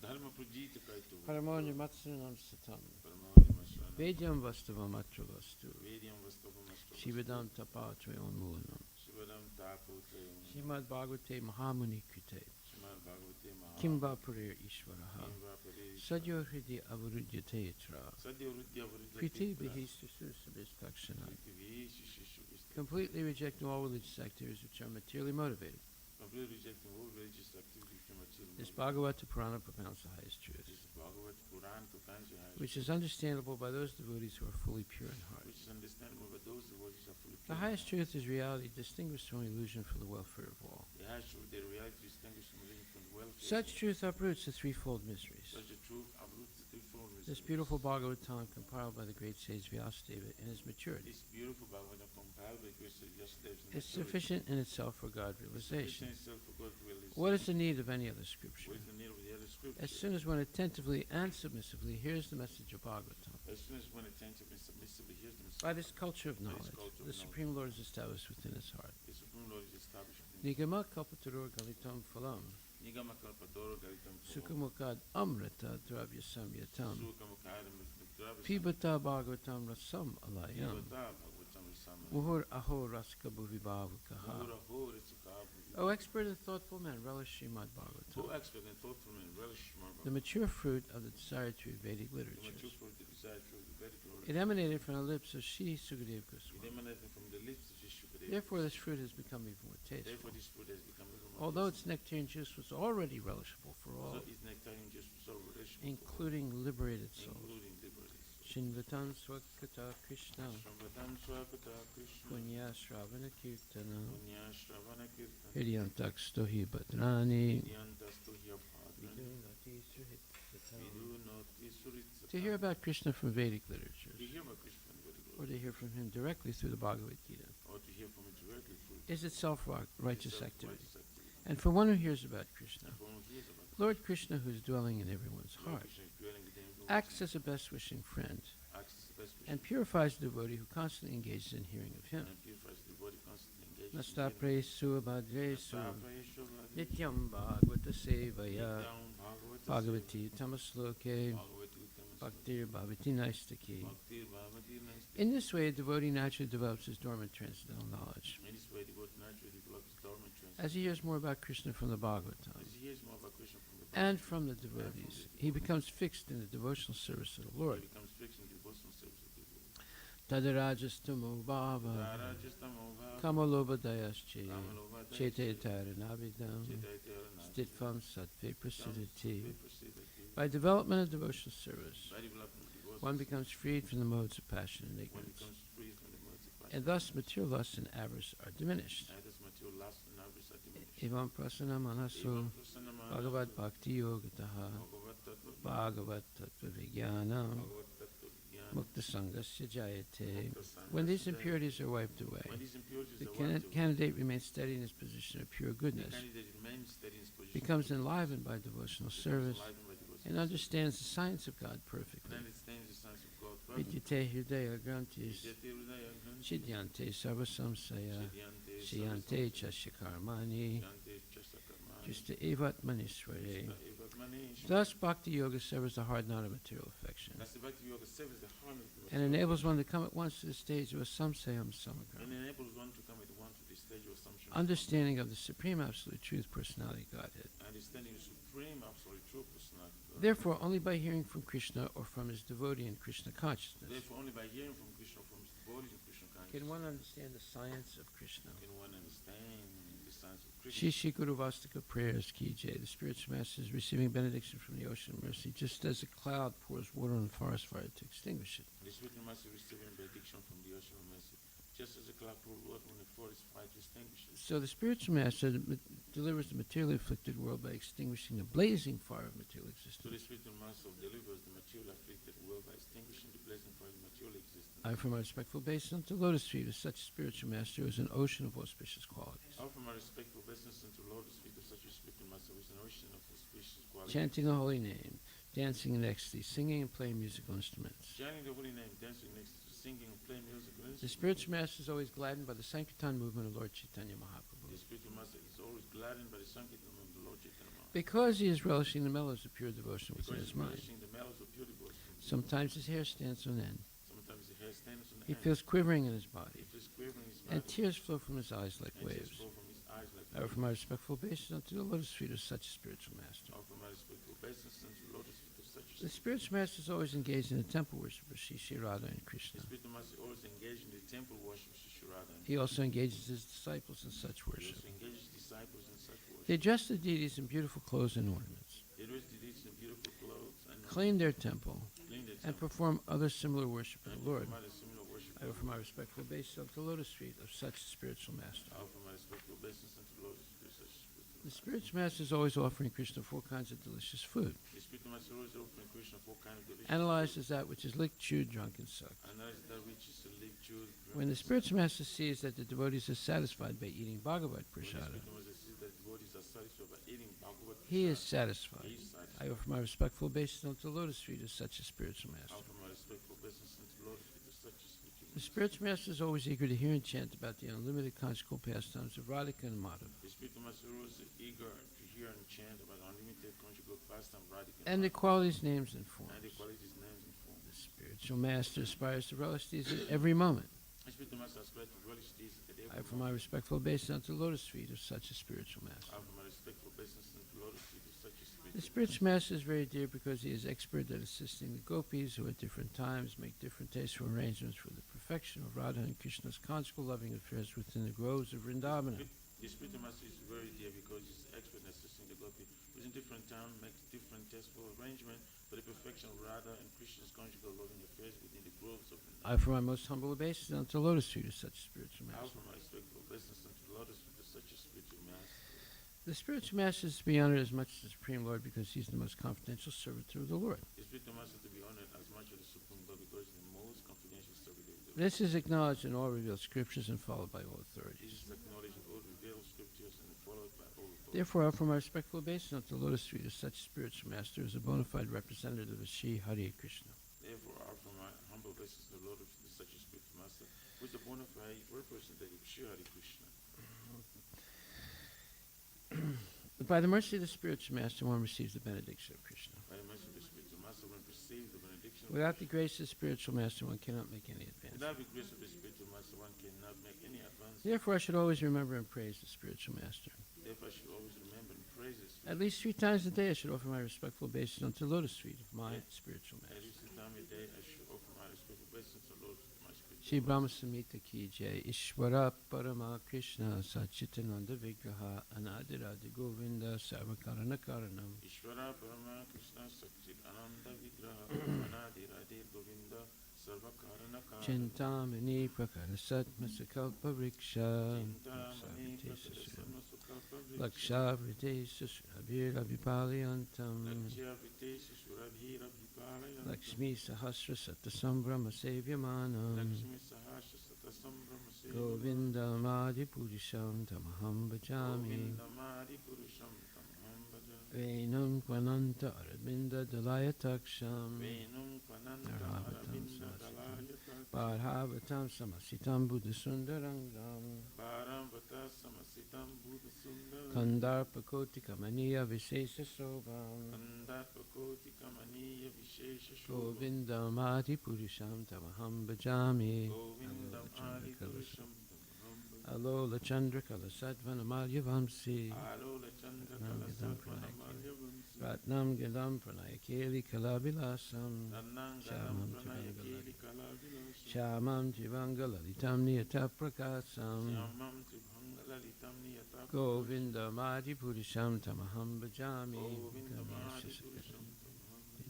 Dharma Prajita Kaito. Paramanya Matsanam Satam, Paramani Masana. Vedyam Vastavam Atravastu, Vediam Vastavam Astro. Shivadam Tapatvayon Mulanam, Shivadam Tapo Tayam. Shrimad Bhagavate Mahamuni Krite, Shrimad Bhagavate Maha. Kimba Purir Ishvaraha, Kimva Pare. Sadyo Hridi Avarudyate Yatra, Sadhya Vruddhya Vruddhya. Priti Bhihistastakshana. Prithvi Shishishu Vista. Completely rejecting all religious activities which are materially motivated. completely rejecting all religious activity from material This knowledge. Bhagavata Purana propounds the highest truth, This Bhagavad Puran proclaims the highest which truth, is understandable by those devotees who are fully pure in heart. which is understandable by those devotees are fully The pure. highest truth is reality distinguished from illusion for the welfare of all. The highest truth, the reality distinguished from religion from the welfare. Such truth uproots the threefold mysteries. Such a truth uproots the threefold This mysteries. beautiful Bhagavatam compiled by the great sage Vyasadeva in his maturity This beautiful Bhagavatam compiled by Krishna Vyasadeva is sufficient in itself for God realization. itself for God realization. What is the need of any other scripture? What is the need of the other scripture? As soon as one attentively and submissively hears the message of Bhagavatam, As soon as one attentively and submissively hears them, by this culture of By this knowledge, culture of the Supreme Lord is established within his heart. the Supreme Lord is established within Nigama kalpatarur galitam phalam, Nigama Kalpadoro Garitam sukhamukad amrita dravya samyatam, Sukamukadam Vidravis pibata Bhagavatam rasam alayam, Bhagavatam Rasama muhur aho raska bhuvibhavukaha. Mura Ho Ritsukabu. O expert and thoughtful man, relish Srimad Who Bhagavatam, expert and thoughtful and relish the mature fruit of the desired truth Vedic the mature literatures. for the desired truth, the Vedic Lord. It emanated from the lips of Shri Sukadev It Goswami. emanated from the lips of Shishukadeva. Therefore, this fruit has become even more Therefore, tasteful. this fruit has become even more Although tasty. its nectarian juice was already relishable for all, So its nectarian juice was so relishable, including liberated souls. including liberated souls. Shinvatan Swakata Krishna, Shambhatam Swapata Krishna Punya Shravana Kirtana, Punya Shravana Kirtan Hridyantak Stohi Bhadrani, Yantastu Hyabhadran Vidu Noti Suritsa. To hear about Krishna from Vedic literatures, To hear about Krishna in Vedic or Lord, to hear from him directly through the Bhagavad Gita, or to hear from it directly through is itself righteous itself activity. righteous activity. And for one who hears about Krishna, And for one who hears about Lord Krishna, who is dwelling in everyone's Lord heart, Krishna is dwelling within everyone, acts as a best wishing friend acts as the best and wisher, purifies the devotee who constantly engages in hearing of him. and purifies the body constantly engaged in Nasta hearing. presu abhadresu Nastapayeshvara nityam bhagavata sevaya Nityam Bhagavata bhagavati tamasloke Bhagavati Uttam bhaktir bhavati naistaki. Bhakti Bhavati Nasti. In this way, a devotee naturally develops his dormant transcendental knowledge. In this way, the devotee naturally develops dormant transcendental. As he hears more about Krishna from the Bhagavatam As he hears more about Krishna from the and Bhagavad, from the devotees, he becomes fixed in the devotional service of the he Lord. becomes fixed in the devotional service of the Lord. Tadarajastamo bhava Dharajastamo bhava, kamalobhadayasche Kamalobhadayasche, chete taranabhidam Chetaitaranam, stitvam sattve prasidati. Prasidati. By development of devotional service, By development of devotion, one becomes freed from the modes of passion and one ignorance, becomes free from the modes of passion, and thus material lust and avarice are diminished. and thus material lust and avarice are diminished. Evam prasana manaso Evam prasanamana bhagavad bhakti yogataha Bhagavat Tattva bhagavad tattva vijnanam Bhagavat Tattva Jnana, mukta sangasya jayate. Mukta Sangasya When these Jayate. impurities are wiped away, When these impurities the are wiped away, candidate remains steady in his position of pure the goodness, candidate remains steady in his position, becomes enlivened by devotional becomes service, enlightened by devotion, and understands the science of God and perfectly. understands the science of God perfectly. Vidyate hridaya grantis, Vidyate hridaya granthi, chidyante sarvasamsaya, Chidyante shiyante chasyakarmani, Chidyante chasakarmani, justa evatmanisware. Justa evatmani. Thus, bhakti yoga severs the hard knot of material affection Thus the Bhakti Yoga severs the harm of the and enables one to come at once to the stage of a samsayam samagra, and enables one to come at once to the stage of assumption, understanding of the supreme absolute truth personality Godhead. understanding the supreme absolute true personality of God. Therefore, only by hearing from Krishna or from his devotee in Krishna consciousness Therefore, only by hearing from Krishna, from his devotees in Krishna can consciousness, one understand the science of Krishna. can one understand the science of Krishna. Shri Shri Guru Vastika prayers, Ki Jai. The spiritual master is receiving benediction from the ocean of mercy, just as a cloud pours water on a forest fire to extinguish it. The spiritual master receiving benediction from the ocean of mercy, just as a cloud pours water on the forest fire to extinguish it. So the spiritual master delivers the materially afflicted world by extinguishing the blazing fire of material So the existence. spiritual master delivers the material afflicted world by extinguishing the blazing fire of material existence. I offer my respectful obeisance to lotus feet of such spiritual master who is an ocean of auspicious qualities. I offer my respectful obeisance unto Lord, the feet of such a spiritual master who is an ocean of auspicious qualities. Chanting the holy name, dancing in ecstasy, singing and playing musical instruments. Chanting the holy name, dancing next to singing and playing music. The spiritual master is always gladdened by the Sankirtan movement of Lord Chaitanya Mahaprabhu. The spiritual master is always gladdened by the Sankirtan of the Lord Chaitanya Mahaprabhu. Because he is relishing the mellows of pure devotion within Because his he's mind. relishing the mellows of pure devotion. Sometimes his hair stands on end. Sometimes the hair stands on the He end. feels quivering in his He body, feels quivering in his and body, tears flow from his eyes like and tears waves. flow from his eyes like I offer my respectful obeisance unto the lotus feet of such a spiritual master. I offer my respectful obeisance unto the Lord, the feet of such The spiritual master is always engaged in the temple worship of Shri Shri Radha and The Krishna. spiritual master always engaged in the temple worship of Shri Radha. He also engages his disciples in such He worship. also engages disciples in such They dress the deities in beautiful clothes and ornaments, They dress the deities in beautiful clothes and clean their temple, clean their and temple perform other similar worship of and the Lord. perform other similar worship. I offer my respectful obeisance unto the lotus feet of such a spiritual master. I offer my respectful obeisance unto the Lord to such spiritual The spiritual master is always offering Krishna 4 kinds of delicious food. The spiritual master always offering Krishna 4 kinds of delicious Analyzes that which is licked, chewed, drunk, and sucked. analyze that which is a lick, chewed, When the spiritual master sees that the devotees are satisfied by eating Bhagavad Prasada, he is satisfied. I offer my respectful obeisance unto the lotus feet of such a spiritual master. The spiritual master is always eager to hear and chant about the unlimited conjugal pastimes of Radhika and Madhava, The spiritual master is eager to hear and chant about unlimited conjugal pastime, Radhika and the qualities, names, and forms. and the qualities, names, and forms. The spiritual master aspires to relish these at every moment. The spiritual master aspires to relish these at every I offer my respectful obeisance unto the lotus feet of such a spiritual master. I offer my respectful obeisance unto the Lord of such a The spiritual spiritual master is very dear because he is expert at assisting the gopis who at different times make different tasteful arrangements for the perfection of Radha and Krishna's conjugal loving affairs within the groves of Vrindavana. The spiritual master is very dear because he's expert in assisting the gopi, who in different town makes different tasteful arrangement for the perfection of Radha and Krishna's conjugal loving affairs within the groves of Vrindavan. I offer my most humble obeisance unto the lotus feet of such a spiritual I master. offer my respectful obeisance unto the Lord of such a spiritual master. The spiritual master is to be honored as much as the Supreme Lord because he is the most confidential servitor of the Lord. The spiritual master to be honored as much as the Supreme Lord because he's the most confidential servitor of the Lord. This is acknowledged in all revealed scriptures and followed by all This authorities. is acknowledged in all revealed scriptures and followed by all authorities. Therefore, I offer my respectful obeisance unto the lotus feet of such spiritual master as a bona fide representative of Shri Hare Krishna. Therefore, I offer my humble obeisance to the Lord of such a spiritual master, who is the bona fide representative of Shri Hare Krishna. By the mercy of the spiritual master, one receives the benediction of Krishna. By the mercy of the spiritual master, one receives the benediction of Without the Krishna. grace of the spiritual master, one cannot make any advance. Without the grace of the spiritual master, one cannot make any advance. Therefore, I should always remember and praise the spiritual master. Therefore, I should always remember and praise this. At least 3 times a day, I should offer my respectful obeisance unto the lotus feet of my spiritual At master. least a time a day, I should offer my respectful obeisance to the Lord of my spiritual Shri master. Brahma Samhita ki jai, Ishvara Parama Krishna Sachitananda Vigraha Anadiradi Govinda Sarvakarana Karanam. Ishvara Parama Krishna Sakchit Ananda Vigraha Anadi Radhe Govinda Sarvakarana Karana. Chintamani Prakara Satma Sakalpa Riksha Chintamani Prakasana Sukalpa Vriksha. Lakshavrite Susrabhira Vipaliantam Lakshya Vitesh Surabhira Vipalaya. Lakshmi Sahasra Satasambhrama Sevyamanam Lakshmi Sahasha Satasambhrama Seva. Govinda Madhi Purisham Tamaham Bhajami Govindamadi Purusham Tamaham Bhaja. Venam Kvananta Arabinda Dalayataksham Venum Kvananta Naravatam Aravinda Samasitam. Dalayata. Parhavatam Samasitam Buddha Sundarangam Bharam Vata Samasitam Buddha Sundara. Kandarpa Kotika Maniya Vishesha Sobham Kandapakoti Kamaniya Vishesha Shobha. Govinda Madhi Purisham Tamaham Bhajami Govindam Adi Purusham Tamaham Bhaja. Alola Chandra Kala Sadvana Malya Vamsi Alola Chandra Kalasatmana Malya Vamsi. Ratnam Gilam Pranayakeli Kalabilasam Nannang Shamam Galam Pranaya Keli Kalavilasam. Shamam Jivanga Lalitam Niyata Prakasam Shyamam Tribhanga Lalitam Niyata. Govinda Madhi Purisham Tamaham Bhajami Govindam Adi Purusham Tamaham Bhaja.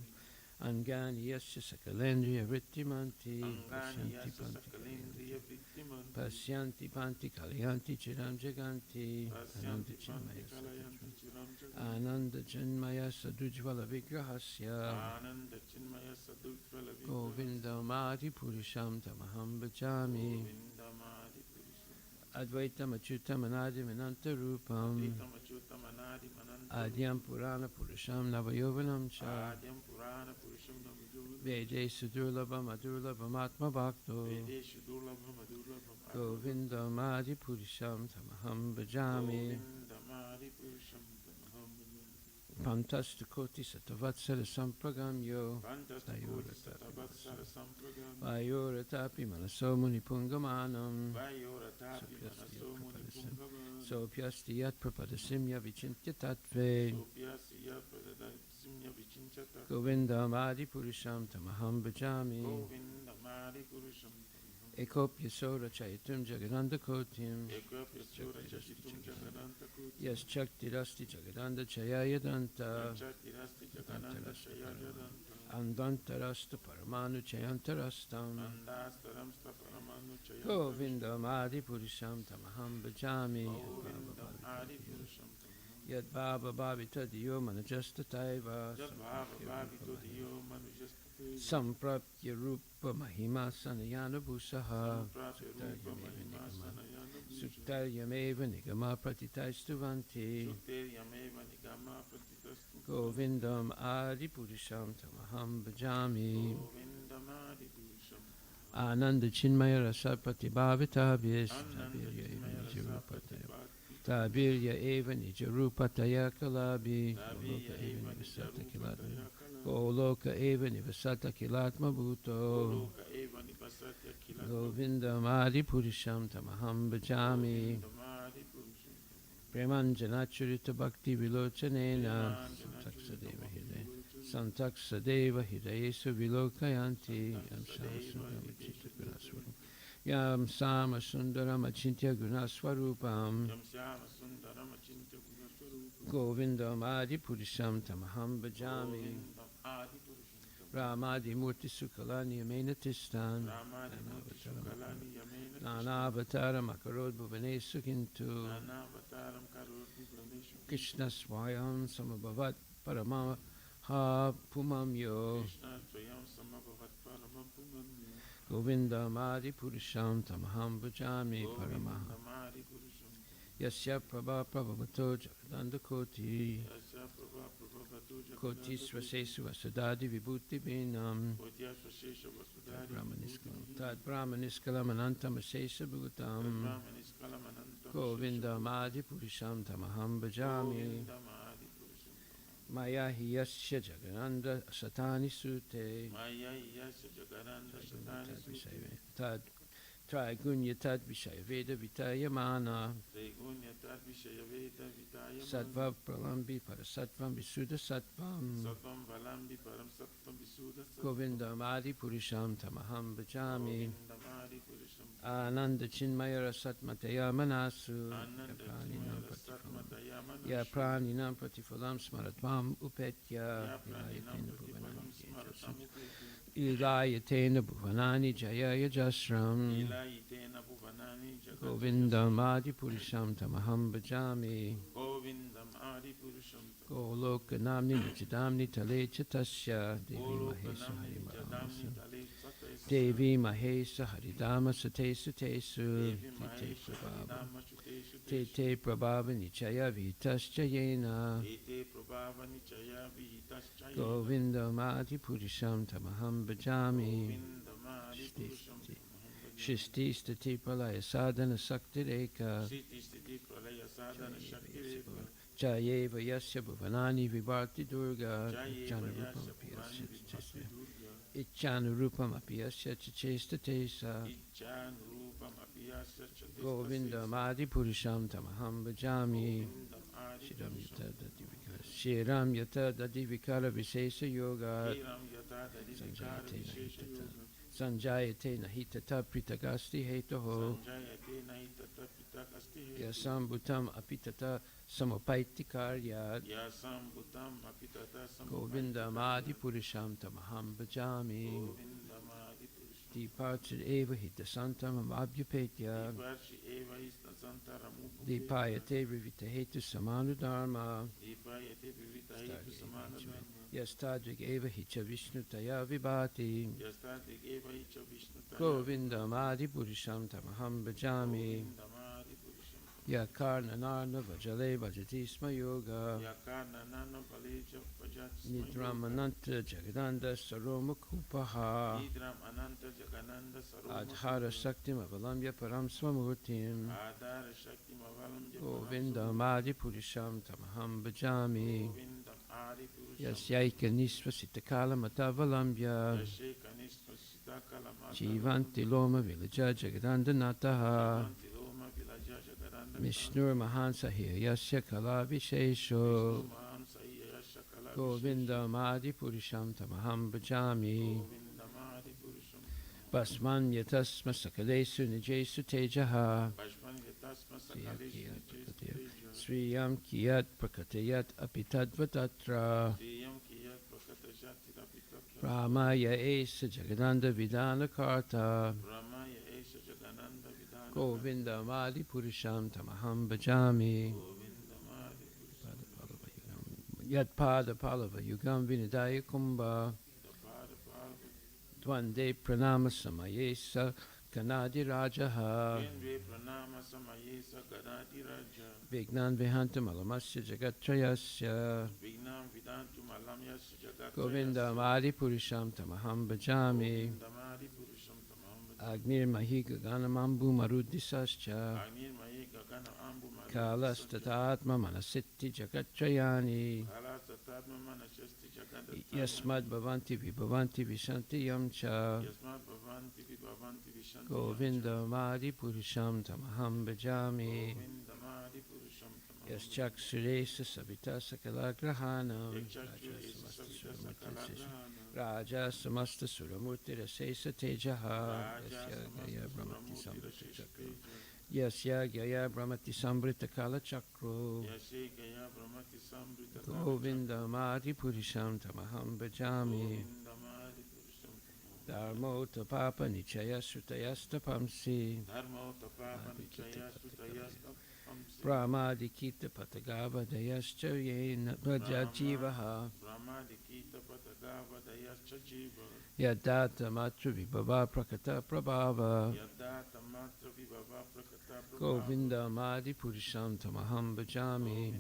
Angani Yasya Sakalendriya Vrittimanti Angani Pasyanti Yasa Panti Sakalendriya Vittimanti. Pasyanti Panti Kalyanti Chiram Jaganti Ananda Pasyanti Panti Chinmaya Kalayanti Chiram Jagat. Ananda Chinmaya Sadujvala Vigrahasya Ananda Chinmaya Sadutvala Vigraha. Govinda Madhi Purisham Tamaham Bhajami Govindamadi Purusham. Advaitam Achyutam Anadim Ananta Rupam Vitam Achyutam Anadim Anantam. Adyam Purana Purusham Navayovanam Cha Adyam Purana Purusham Namajuvam. Vede Sudurlabham Adurlabham Atma Bhakto Vedeshu Durlabham Adurlabham. Govinda Madhi Purisham Tamaham Bhajami Govindamadi Purusham Tamaham Bhaja. Pantastakoti Satavatsara Sampragamyo Pantastakoti Satavatsara Sampragam. Vayoratapi Manaso Muni Pungamanam Vayoratapi Manaso Muni Pungama. Sopyasti Yat Prapadasimya Vichintya Tatve Sopyasya Pradadasimya Vichinchata. Govinda Madhi Purisham Tamaham Bhajami Govindamadi Purusham Tamaham. Ekopya Sora Chayatum Jagananda Kotim Ekapya Sura Chachitum Jagadanta Kuti. Yes Chaktirasti Jagadanda Chayayadanta Chatirasti Jagananda Chayadanta Andantarasta Paramanu Chayantarastam Andastaram Staparamanu Chayadanta Govindam Adi Purisham Tamaham Bhajami Govindam Adi Purusham Yad Baba Bhavita Diyo Manajastataiva Jad Bhava Bhavito Diyo Manujastati Samprapya Rupa Mahima Sanayana Bhusaha Samprapya Rupa Mahima Sanayana Suktaryameva Nigama Pratitaistuvanti Sukteryameva Nigama Pratitastu Govindam Adi Purisham Tamaham Bhajami Govindam Adi Purusham Ananda Chinmaya Rasapati Bhavitabhis Tabirya Eva Nijarupataya Kalabi Goloka Eva Nivasata Kilatma Bhuto Govindam Adi Purisham Tamaham Bhajami Premanjanachurita Bhakti Vilochanena Santaksadeva Hidayesu Vilokayanti Yam Sama Sundaram Achintya Gunaswarupam Govindam Adi Purisham Tamaham Bhajami Ramadi Murti Sukalani Amenatistan Nanavatar Makarod Bhuvane Sukintu Krishna Swayam Samabhavat Parama Ha Pumamyo Govinda Madi Purisham Tamaham Bhajami Paramaha Yasya Prabha Prabhavato Jagadanda Koti Koti Svasesu Vasadadi Vibhuti Binam Tad Brahmaniskalam Anantam Asesa Bhutam Govinda Madi Purisham Tamaham Bhajami Maya Hiyasya Jagananda Satani Sute Tad Trigunya Tad Vishaya Veda Vitayamana Sattva Pralambi Parasattvam Visuddha Sattvam Govindam Adi Purisham Tamaham Bhajami Ananda Chinmaya Rasatmataya Manasu Ya Praninam Pratifalam Smaratvam Upetya Ilayatena Bhuvanani Jayaya Jasram Govindam Adi Purisham Tamaham Bhajami Goloka Namni Nichidamni Tale Chatasya Devi Mahesa Haridama Sate Sutesu Tete Prabhava Nichaya Vitascha Yena Govindam Adi Purisham Tamaham Bhajami Shisti Stati Pralaya Sadhana Sakti Reka Jayeva Yasya Bhuvanani Vibharti Durga Ichanurupam Apiyasya Chachesta Tesa Govindam Adi Purisham Tamaham Bhajami Shiram Yata Dadi Vikara Visesa Yoga Sanjayate Nahitata Pritagasti Hetoho Yasambutam Apitata Samopaiti Karyat Govindam Adi Purisham Tamaham Bhajami Departed Eva Hitasantam Abhyupetya Dipayate Rivita Hetu Samanu Dharma Yastadvik Eva Hicha Vishnu Taya Vibhati Govindam Adi Purisham Tamaham Bhajami Yakarna Narna Vajale Vajati Sma Yoga Nidramananta Jagadanda Saroma Kupaha Adhara Shaktim Avalamya Param Swamurtim Govindam Adi Purisham Tamaham Bhajami Yasyaika Nisvasitakala Matavalambya Jivanti Loma Vilaja Jagadanda Nataha Mishnur Mahansa Yasya Kala Vishesho Govindam Adi Purisham Tamaham Bhajami Basman Yatasma Sakalesu Nijesu Tejaha Sriyam kiyat prakatayat apitadvatatra Ramaya esa jagananda vidana karta Govinda Madi Purisham Tamaham Bhajami Yat Pada Palava Yugam Vinidaya Kumbha Dvande Pranama Samayesa Kanadi Rajaha Vignan Vihantam Alamasya Jagatrayasya Govinda Madi Purisham Tamaham Bhajami Agnir Mahika Ganamambu Marudisascha Kalastatatma Manasitti Jagatrayani Yasmad Bhavanti Vibhavanti Vishanti Yamcha Govinda Madi Purisham Tamaham Bhajami Yaschak Suresa Savita Sakala Grahanam Raja Samasta Suramurti Rasesa Tejaha Yasya Gaya Brahmati Sambrita Chakra Yasya Gaya Brahmati Sambrita Kala Chakro Govinda Madi Purisham Tamaham Bhajami Dharmo Tapapa Nichaya Sutayasta Pamsi Brahmadikita Patagava Dayascha Yena Vajajivaha Yadata Matra Vibhava Prakata Prabhava Govinda Madi Purisham Tamaham Bhajami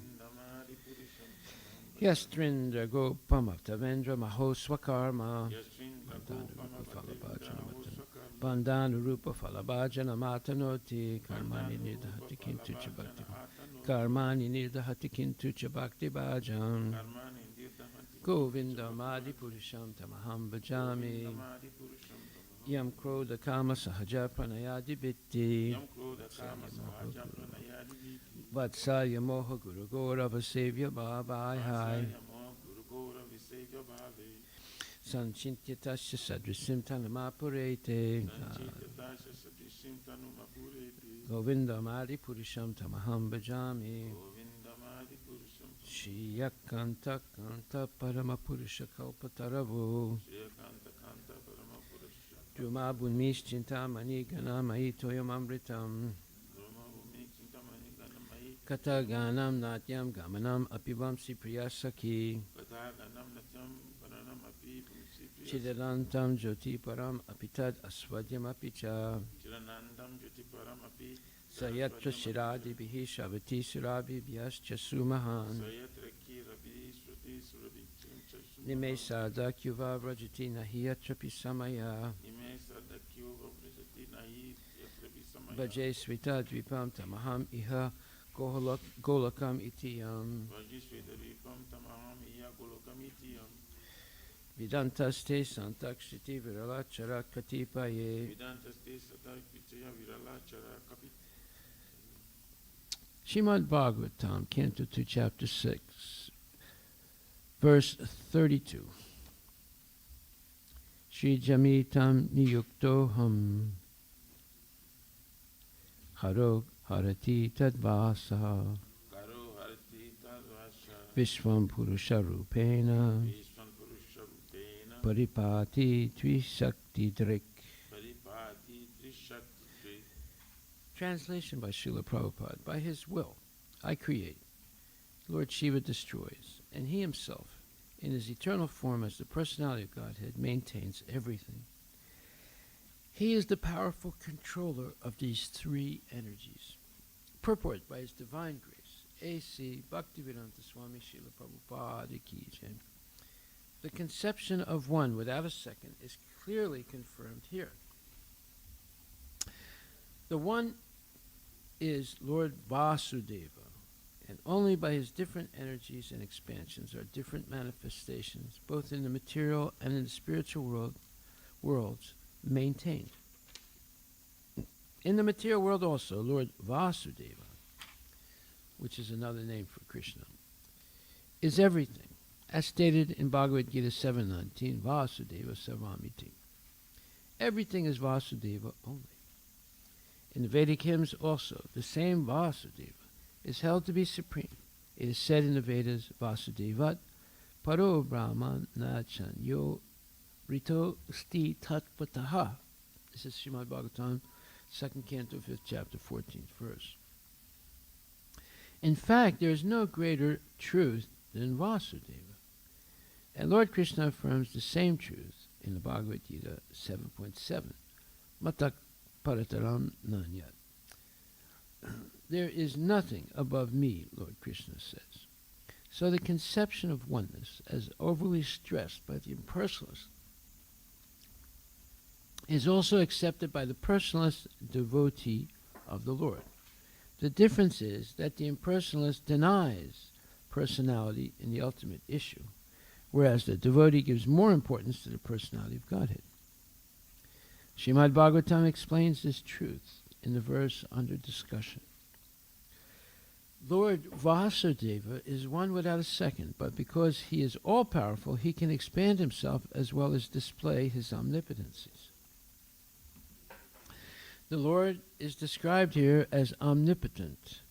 Yastrindra Gopam Avtavendra Mahoswakarma Bandhanu Rupa Falabhajana Matanoti Karmani Nirdhati Kintu Chabakti Karmani Nirdhati Kintu Chabakti Bhajan Govinda Madi Purisham Tamaham Bhajami Yam Krodha Kama Sahaja Pranayadi Vitti Vatsalya Moha Guru Gaurava Sevya Bhavai Hai Sanchintyatasya Sadrisim Tanamapurete Govinda Madi Purisham Tamaham Bhajami Shiyakanta Kanta Parama Purusha Kalpataravu Druma Bunmis Chintamani Ganamai Toyam Amritam Kata Ganam Natyam Gamanam Apivamsi Priyasaki Chidanantam Jyoti Param Apitad Aswadyam Apicha Sayatra Shiradi Bihi Shavati Surabi Vyascha Sumahan Nime Sada Kyuva Vrajati Nahiyatrapi Samaya Bhaje Svita Dvipam Tamaham Iha Golakam Itiyam Vidantaste Santakshiti Viralachara Katipaye Srimad Bhagavatam, Canto 2, Chapter 6, Verse 32. Shri Jamitam Niyuktoham Haro Harati Tadvasa Vishvam Purusha Rupena Paripati Trisakti Drik. Translation by Srila Prabhupada. By his will, I create. Lord Shiva destroys. And he himself, in his eternal form as the personality of Godhead, maintains everything. He is the powerful controller of these three energies. Purport by his divine grace. A.C. Bhaktivedanta Swami Srila Prabhupada Ki Jai. The conception of one without a second is clearly confirmed here. The one is Lord Vasudeva, and only by his different energies and expansions are different manifestations, both in the material and in the spiritual worlds, maintained. In the material world also, Lord Vasudeva, which is another name for Krishna, is everything, as stated in Bhagavad Gita 7:19, Vasudeva Sarvamiti. Everything is Vasudeva only. In the Vedic hymns also, the same Vasudeva is held to be supreme. It is said in the Vedas, Vasudevat, Paro Brahman Nachan Yo Rito Sti Tatpataha. This is Srimad Bhagavatam, 2nd Canto, 5th chapter, 14th verse. In fact, there is no greater truth than Vasudeva. And Lord Krishna affirms the same truth in the Bhagavad Gita 7.7. Matak Parataram Nanyat. There is nothing above me, Lord Krishna says. So the conception of oneness, as overly stressed by the impersonalist, is also accepted by the personalist devotee of the Lord. The difference is that the impersonalist denies personality in the ultimate issue, whereas the devotee gives more importance to the personality of Godhead. Srimad Bhagavatam explains this truth in the verse under discussion. Lord Vasudeva is one without a second, but because he is all-powerful, he can expand himself as well as display his omnipotencies. The Lord is described here as omnipotent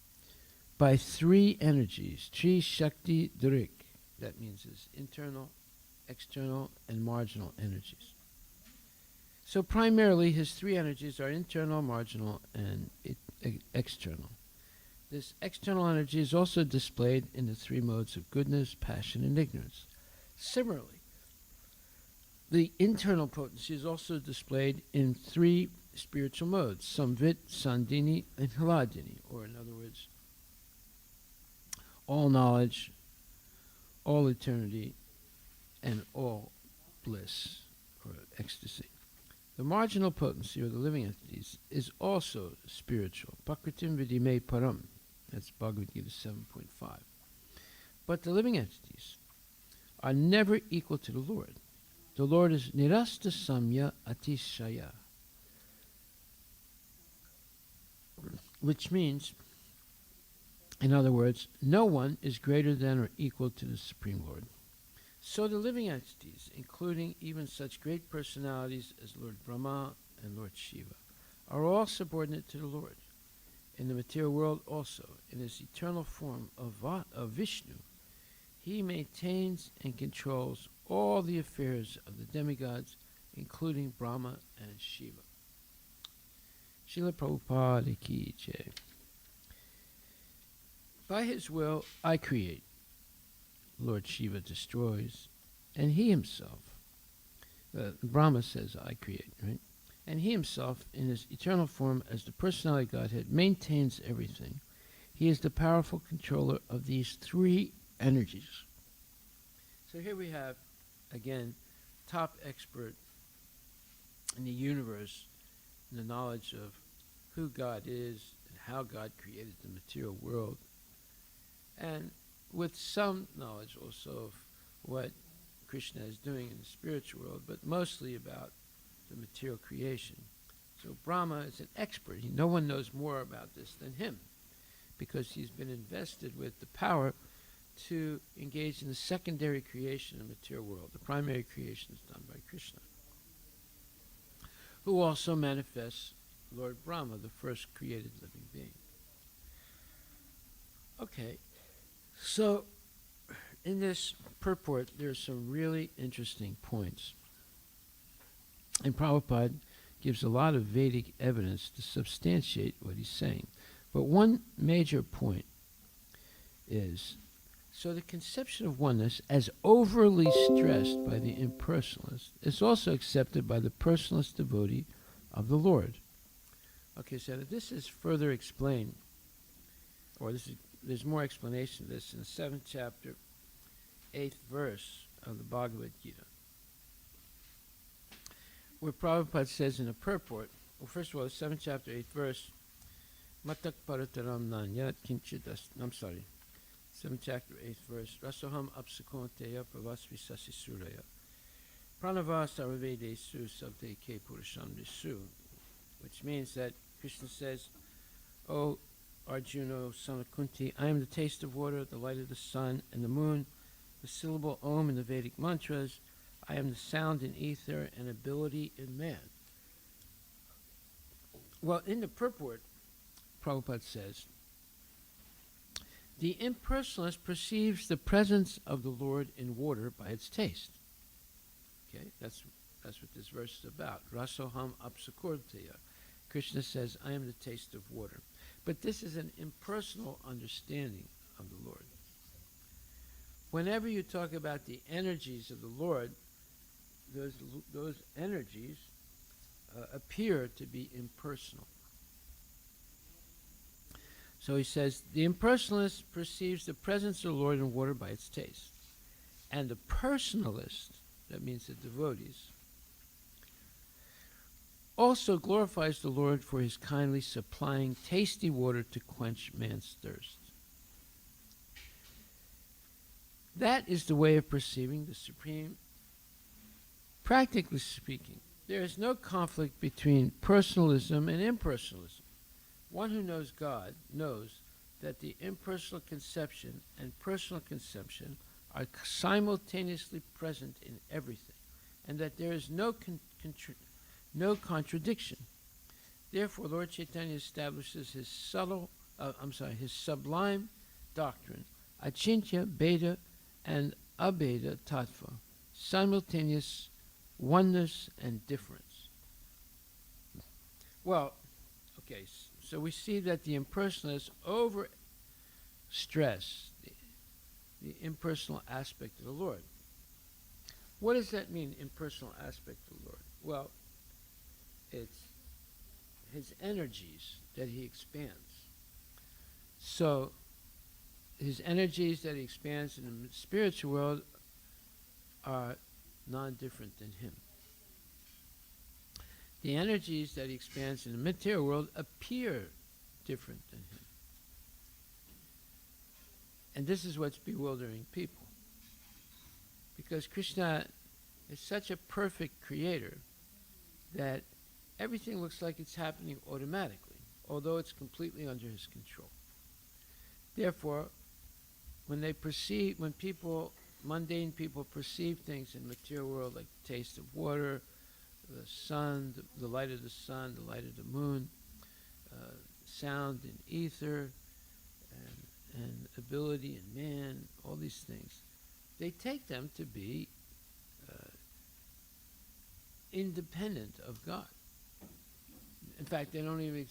by three energies, Tri Shakti Durik. That means his internal, external, and marginal energies. So primarily his three energies are internal, marginal, and external. This external energy is also displayed in the three modes of goodness, passion, and ignorance. Similarly, the internal potency is also displayed in three spiritual modes, Samvit, Sandini, and Hladini, or in other words, all knowledge, all eternity, and all bliss, or ecstasy. The marginal potency, or the living entities, is also spiritual. Pakritim vidime param. That's Bhagavad Gita 7.5. But the living entities are never equal to the Lord. The Lord is nirasta samya atishaya, which means, in other words, no one is greater than or equal to the Supreme Lord. So the living entities, including even such great personalities as Lord Brahma and Lord Shiva, are all subordinate to the Lord. In the material world also, in his eternal form of Vishnu, he maintains and controls all the affairs of the demigods, including Brahma and Shiva. Srila Prabhupada Ki Jai. By his will, I create. Lord Shiva destroys, and he himself, Brahma says, I create, right? And he himself, in his eternal form as the personality Godhead, maintains everything. He is the powerful controller of these three energies. So here we have, again, top expert in the universe in the knowledge of who God is and how God created the material world, and with some knowledge also of what Krishna is doing in the spiritual world, but mostly about the material creation. So Brahma is an expert. No one knows more about this than him, because he's been invested with the power to engage in the secondary creation of the material world. The primary creation is done by Krishna, who also manifests Lord Brahma, the first created living being. Okay, so in this purport, there's some really interesting points. And Prabhupada gives a lot of Vedic evidence to substantiate what he's saying. But one major point is, so the conception of oneness, as overly stressed by the impersonalist, is also accepted by the personalist devotee of the Lord. Okay, so this is further explained, or there's more explanation of this in the 7th chapter, 8th verse of the Bhagavad Gita, where Prabhupada says in a purport, well, first of all, the 7th chapter, 8th verse, Matak Parataram Nanyat Kinchidas, I'm sorry, 7th chapter, 8th verse, Rasoham Apsakonteya Pravasvi Sasisuraya Pranava Sarvavedesu Savte Ke Purusham Visu, which means that Krishna says, O Arjuna, son of Kunti, I am the taste of water, the light of the sun and the moon, the syllable Om in the Vedic mantras. I am the sound in ether and ability in man. Well, in the purport, Prabhupada says The impersonalist perceives the presence of the Lord in water by its taste. Okay, that's what this verse is about. Rasoham apsakurtaya. Krishna says, I am the taste of water. But this is an impersonal understanding of the Lord. Whenever you talk about the energies of the Lord, those energies appear to be impersonal. So he says, the impersonalist perceives the presence of the Lord in water by its taste. And the personalist, that means the devotees, also glorifies the Lord for his kindly supplying tasty water to quench man's thirst. That is the way of perceiving the Supreme. Practically speaking, there is no conflict between personalism and impersonalism. One who knows God knows that the impersonal conception and personal conception are simultaneously present in everything, and that there is no contradiction. Therefore, Lord Chaitanya establishes his sublime doctrine, Achintya, Beda, and Abeda Tattva, simultaneous oneness and difference. Well, okay, so we see that the impersonalists over-stress the impersonal aspect of the Lord. What does that mean, impersonal aspect of the Lord? Well, it's his energies that he expands. So, his energies that he expands in the spiritual world are non-different than him. The energies that he expands in the material world appear different than him. And this is what's bewildering people. Because Krishna is such a perfect creator that everything looks like it's happening automatically, although it's completely under his control. Therefore, when mundane people perceive things in the material world like the taste of water, the sun, the light of the sun, the light of the moon, sound in ether, and ability in man, all these things, they take them to be independent of God. In fact, they don't even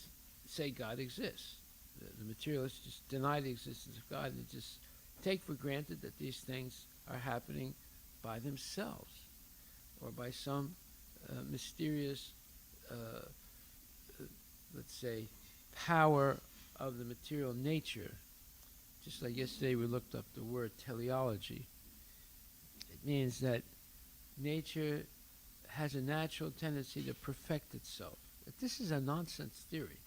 say God exists. The materialists just deny the existence of God and just take for granted that these things are happening by themselves or by some mysterious, let's say, power of the material nature. Just like yesterday we looked up the word teleology. It means that nature has a natural tendency to perfect itself. But this is a nonsense theory.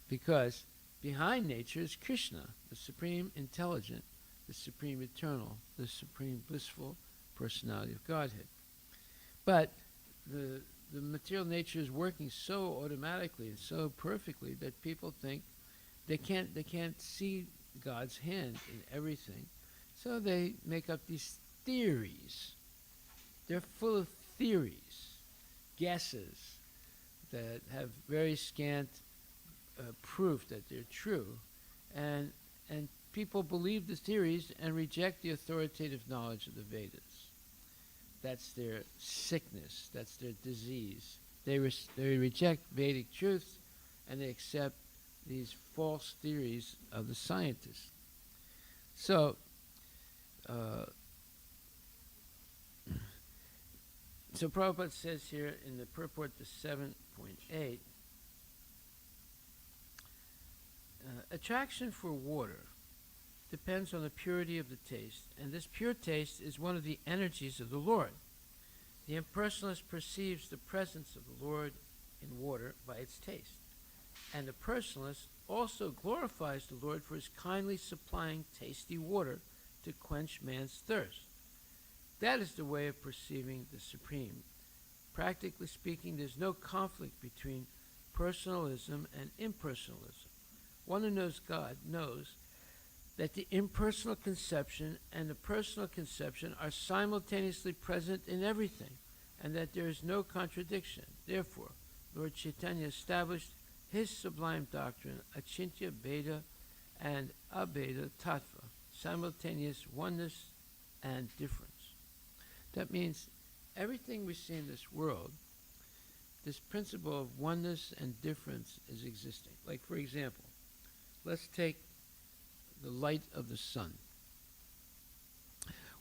Because behind nature is Krishna, the supreme intelligent, the supreme eternal, the supreme blissful personality of Godhead. But the material nature is working so automatically and so perfectly that people think they can't see God's hand in everything. So they make up these theories. They're full of theories, guesses that have very scant proof that they're true, and people believe the theories and reject the authoritative knowledge of the Vedas. That's their sickness. That's their disease. They reject Vedic truths, and they accept these false theories of the scientists. So, so Prabhupada says here in the purport to 7.8, attraction for water depends on the purity of the taste, and this pure taste is one of the energies of the Lord. The impersonalist perceives the presence of the Lord in water by its taste, and the personalist also glorifies the Lord for his kindly supplying tasty water to quench man's thirst. That is the way of perceiving the Supreme. Practically speaking, there's no conflict between personalism and impersonalism. One who knows God knows that the impersonal conception and the personal conception are simultaneously present in everything, and that there is no contradiction. Therefore, Lord Chaitanya established his sublime doctrine, Achintya, Beda, and Abheda Tattva, simultaneous oneness and difference. That means everything we see in this world, this principle of oneness and difference is existing. Like, for example, let's take the light of the sun.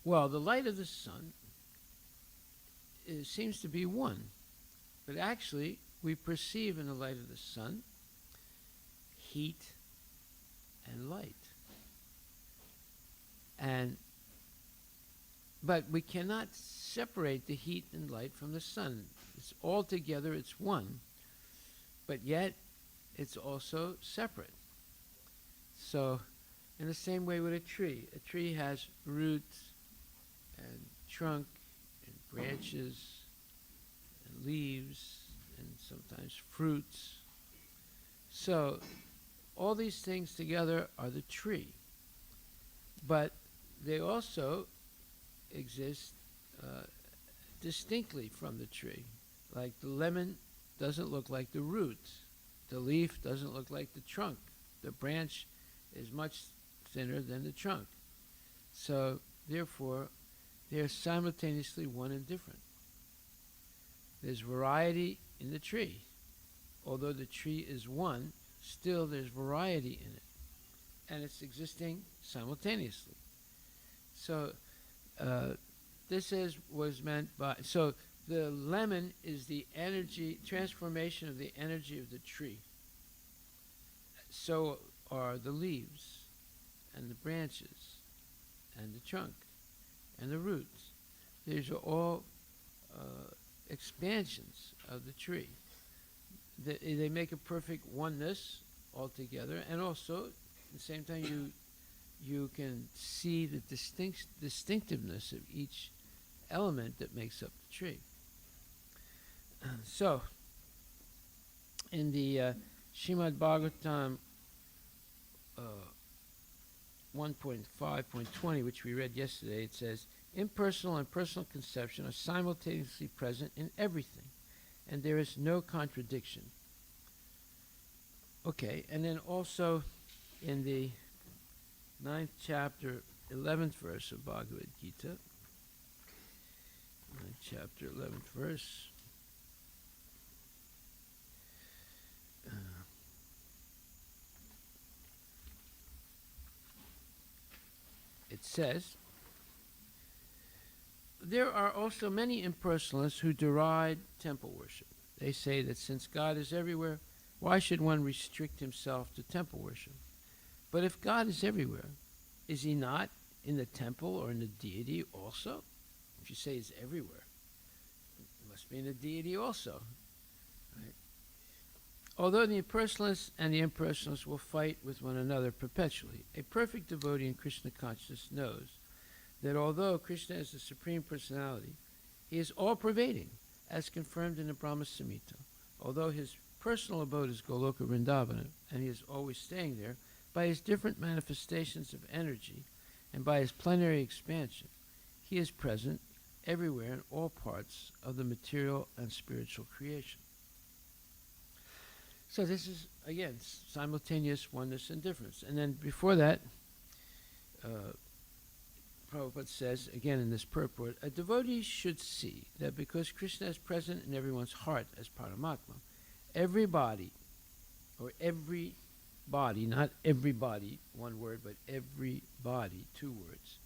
Well, the light of the sun seems to be one, but actually we perceive in the light of the sun heat and light. But we cannot separate the heat and light from the sun. It's all together, it's one, but yet it's also separate. So, in the same way with a tree has roots and trunk and branches and leaves and sometimes fruits. So, all these things together are the tree. But they also exist distinctly from the tree. Like the lemon doesn't look like the root. The leaf doesn't look like the trunk. The branch is much thinner than the trunk. So, therefore, they're simultaneously one and different. There's variety in the tree. Although the tree is one, still there's variety in it. And it's existing simultaneously. So, this was meant by, so the lemon is the energy, transformation of the energy of the tree. So are the leaves and the branches and the trunk and the roots. These are all expansions of the tree. They make a perfect oneness altogether, and also at the same time you can see the distinctiveness of each element that makes up the tree. So, in the Srimad Bhagavatam 1.5.20, which we read yesterday, it says, impersonal and personal conception are simultaneously present in everything, and there is no contradiction. Okay, and then also in the 9th chapter, 11th verse of Bhagavad Gita, 9th chapter, 11th verse, it says, there are also many impersonalists who deride temple worship. They say that since God is everywhere, why should one restrict himself to temple worship? But if God is everywhere, is he not in the temple or in the deity also? If you say he's everywhere, he must be in the deity also. Right? Although the impersonalists and the impersonalists will fight with one another perpetually, a perfect devotee in Krishna consciousness knows that although Krishna is the Supreme Personality, he is all-pervading, as confirmed in the Brahma Samhita. Although his personal abode is Goloka Vrindavana, and he is always staying there, by his different manifestations of energy and by his plenary expansion, he is present everywhere in all parts of the material and spiritual creation. So this is, again, simultaneous oneness and difference. And then before that, Prabhupada says, again in this purport, a devotee should see that because Krishna is present in everyone's heart as Paramatma, every body, not everybody, one word, but every body, two words,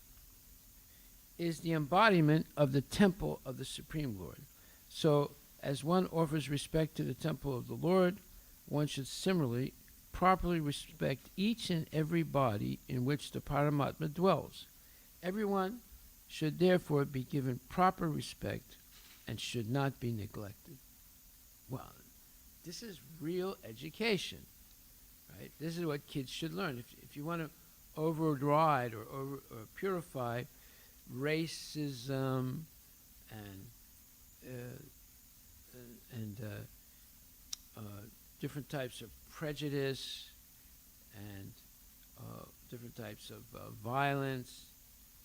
is the embodiment of the temple of the Supreme Lord. So, as one offers respect to the temple of the Lord, one should similarly properly respect each and every body in which the Paramatma dwells. Everyone should therefore be given proper respect and should not be neglected. Well, this is real education, right? This is what kids should learn. If you want to override or purify racism and different types of prejudice and different types of violence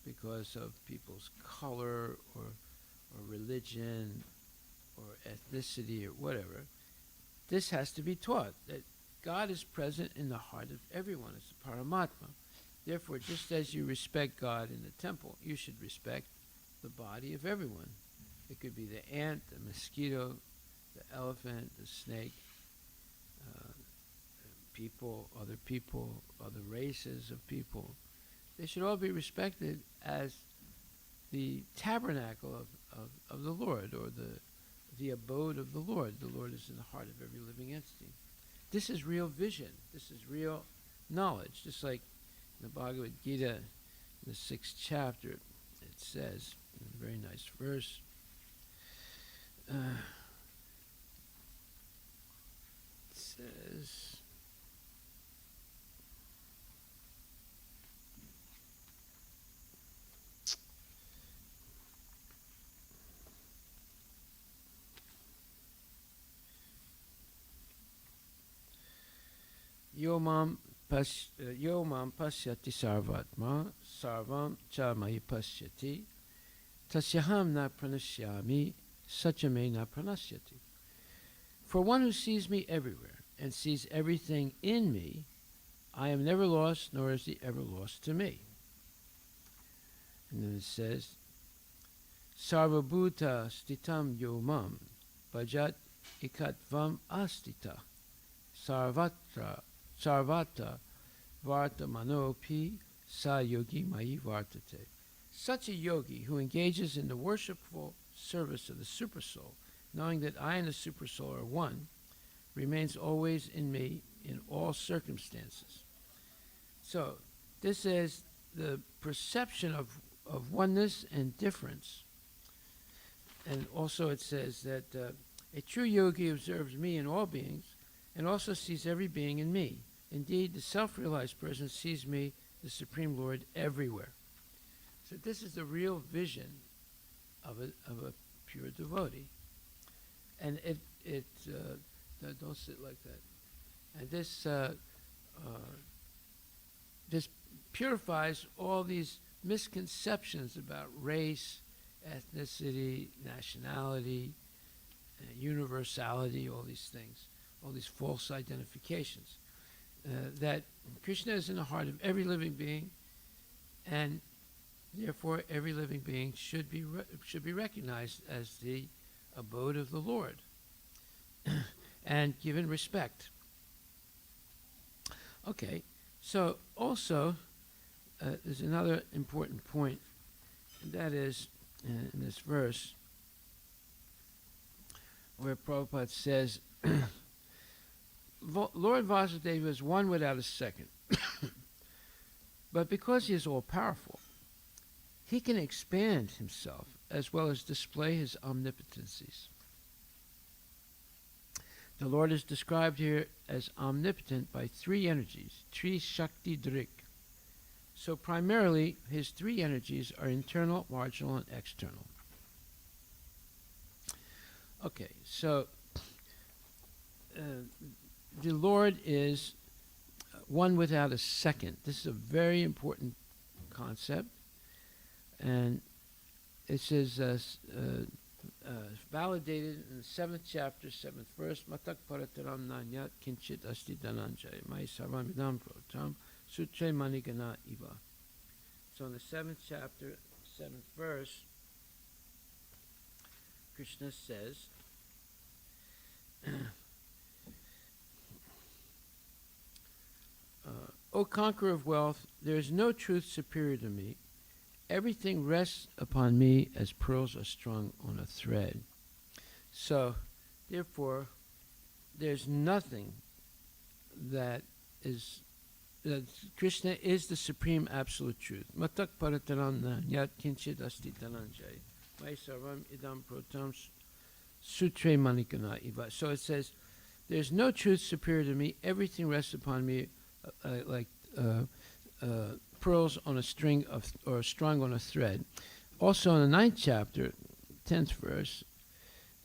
because of people's color or religion or ethnicity or whatever, this has to be taught. That God is present in the heart of everyone as the Paramatma. Therefore, just as you respect God in the temple, you should respect the body of everyone. It could be the ant, the mosquito, the elephant, the snake, people, other races of people. They should all be respected as the tabernacle of the Lord, or the abode of the Lord. The Lord is in the heart of every living entity. This is real vision. This is real knowledge. Just like in the Bhagavad Gita, in the 6th chapter, it says, in a very nice verse, it says, Yo mam pasyati sarvatma sarvam cha mayi pasyati tasyaham na pranashyami sachame na pranasyati. For one who sees me everywhere and sees everything in me, I am never lost, nor is he ever lost to me. And then it says, Sarvabhuta stitam yo mam bhajat ikatvam astita sarvata varta manopi sa yogi mai vartate. Such a yogi who engages in the worshipful service of the Supersoul, knowing that I and the Supersoul are one, remains always in me in all circumstances. So this is the perception of oneness and difference. And also it says that a true yogi observes me in all beings and also sees every being in me. Indeed, the self-realized person sees me, the Supreme Lord, everywhere. So this is the real vision of a pure devotee. And no, don't sit like that. And this purifies all these misconceptions about race, ethnicity, nationality, universality, all these things, all these false identifications. That Krishna is in the heart of every living being, and therefore every living being should be recognized as the abode of the Lord and given respect. Okay, so also there's another important point, and that is in this verse where Prabhupada says, Lord Vasudeva is one without a second. But because he is all-powerful, he can expand himself as well as display his omnipotencies. The Lord is described here as omnipotent by three energies, Tri Shakti Drik. So primarily, his three energies are internal, marginal, and external. Okay, so the Lord is one without a second. This is a very important concept. And it says, validated in the 7th chapter, 7th verse, Matak parataram nanyat kinchit asti dhananjay, mai sarvam idam protam, sutre manigana iva. So in the 7th chapter, 7th verse, Krishna says, O conqueror of wealth, there is no truth superior to me. Everything rests upon me as pearls are strung on a thread. So, therefore, there's nothing that Krishna is the supreme absolute truth. Matak parataram yat kinchit asti dhananjay. Mai sarvam idam protam sutre manikana iva. So it says, there's no truth superior to me. Everything rests upon me like pearls on a string or strung on a thread. Also in the 9th chapter, 10th verse,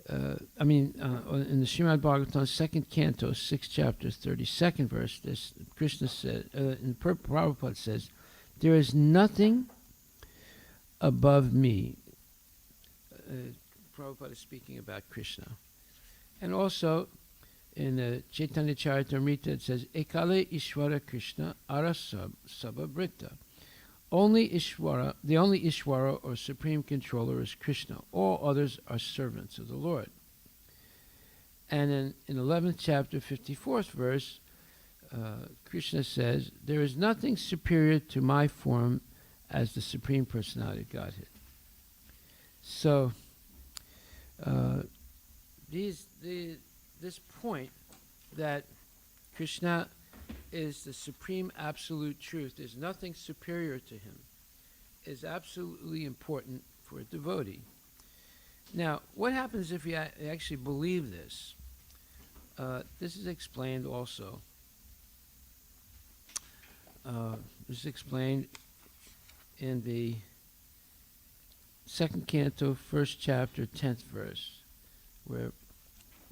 in the Srimad Bhagavatam, 2nd canto, 6th chapter, 32nd verse, this Krishna said, Prabhupada says, there is nothing above me. Prabhupada is speaking about Krishna. And also, in Chaitanya Charitamrita, it says, Ekale Ishwara Krishna Arasababrita. The only Ishwara or supreme controller is Krishna. All others are servants of the Lord. And in 11th chapter, 54th verse, Krishna says, there is nothing superior to my form as the Supreme Personality of Godhead. So, this point that Krishna is the supreme absolute truth, there's nothing superior to him, is absolutely important for a devotee. Now, what happens if you actually believe this? This is explained also. This is explained in the second canto, first chapter, 10th verse, where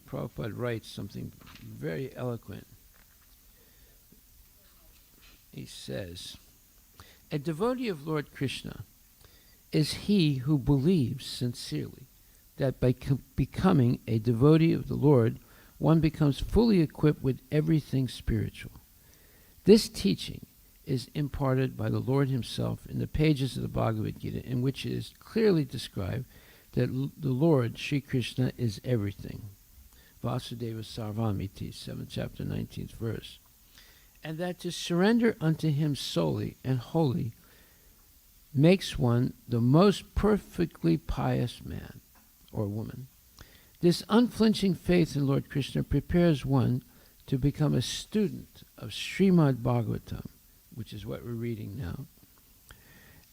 Prabhupada writes something very eloquent. He says, a devotee of Lord Krishna is he who believes sincerely that by becoming a devotee of the Lord, one becomes fully equipped with everything spiritual. This teaching is imparted by the Lord himself in the pages of the Bhagavad Gita, in which it is clearly described that the Lord, Sri Krishna, is everything. Vasudeva Sarvamiti, 7th chapter, 19th verse. And that to surrender unto him solely and wholly makes one the most perfectly pious man or woman. This unflinching faith in Lord Krishna prepares one to become a student of Srimad Bhagavatam, which is what we're reading now.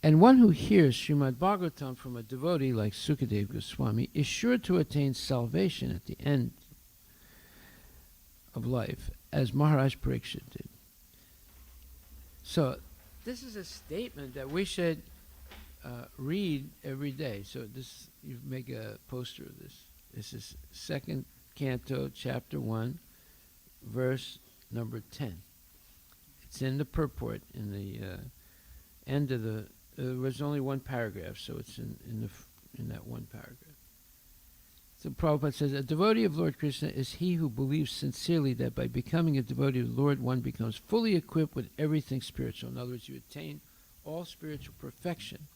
And one who hears Srimad Bhagavatam from a devotee like Sukadeva Goswami is sure to attain salvation at the end of life, as Maharaj Parikshit did. So this is a statement that we should read every day. So this, you make a poster of this. This is second canto, chapter 1, verse number 10. It's in the purport, in the end of the. There was only one paragraph, so it's in that one paragraph. So Prabhupada says, a devotee of Lord Krishna is he who believes sincerely that by becoming a devotee of the Lord, one becomes fully equipped with everything spiritual. In other words, you attain all spiritual perfection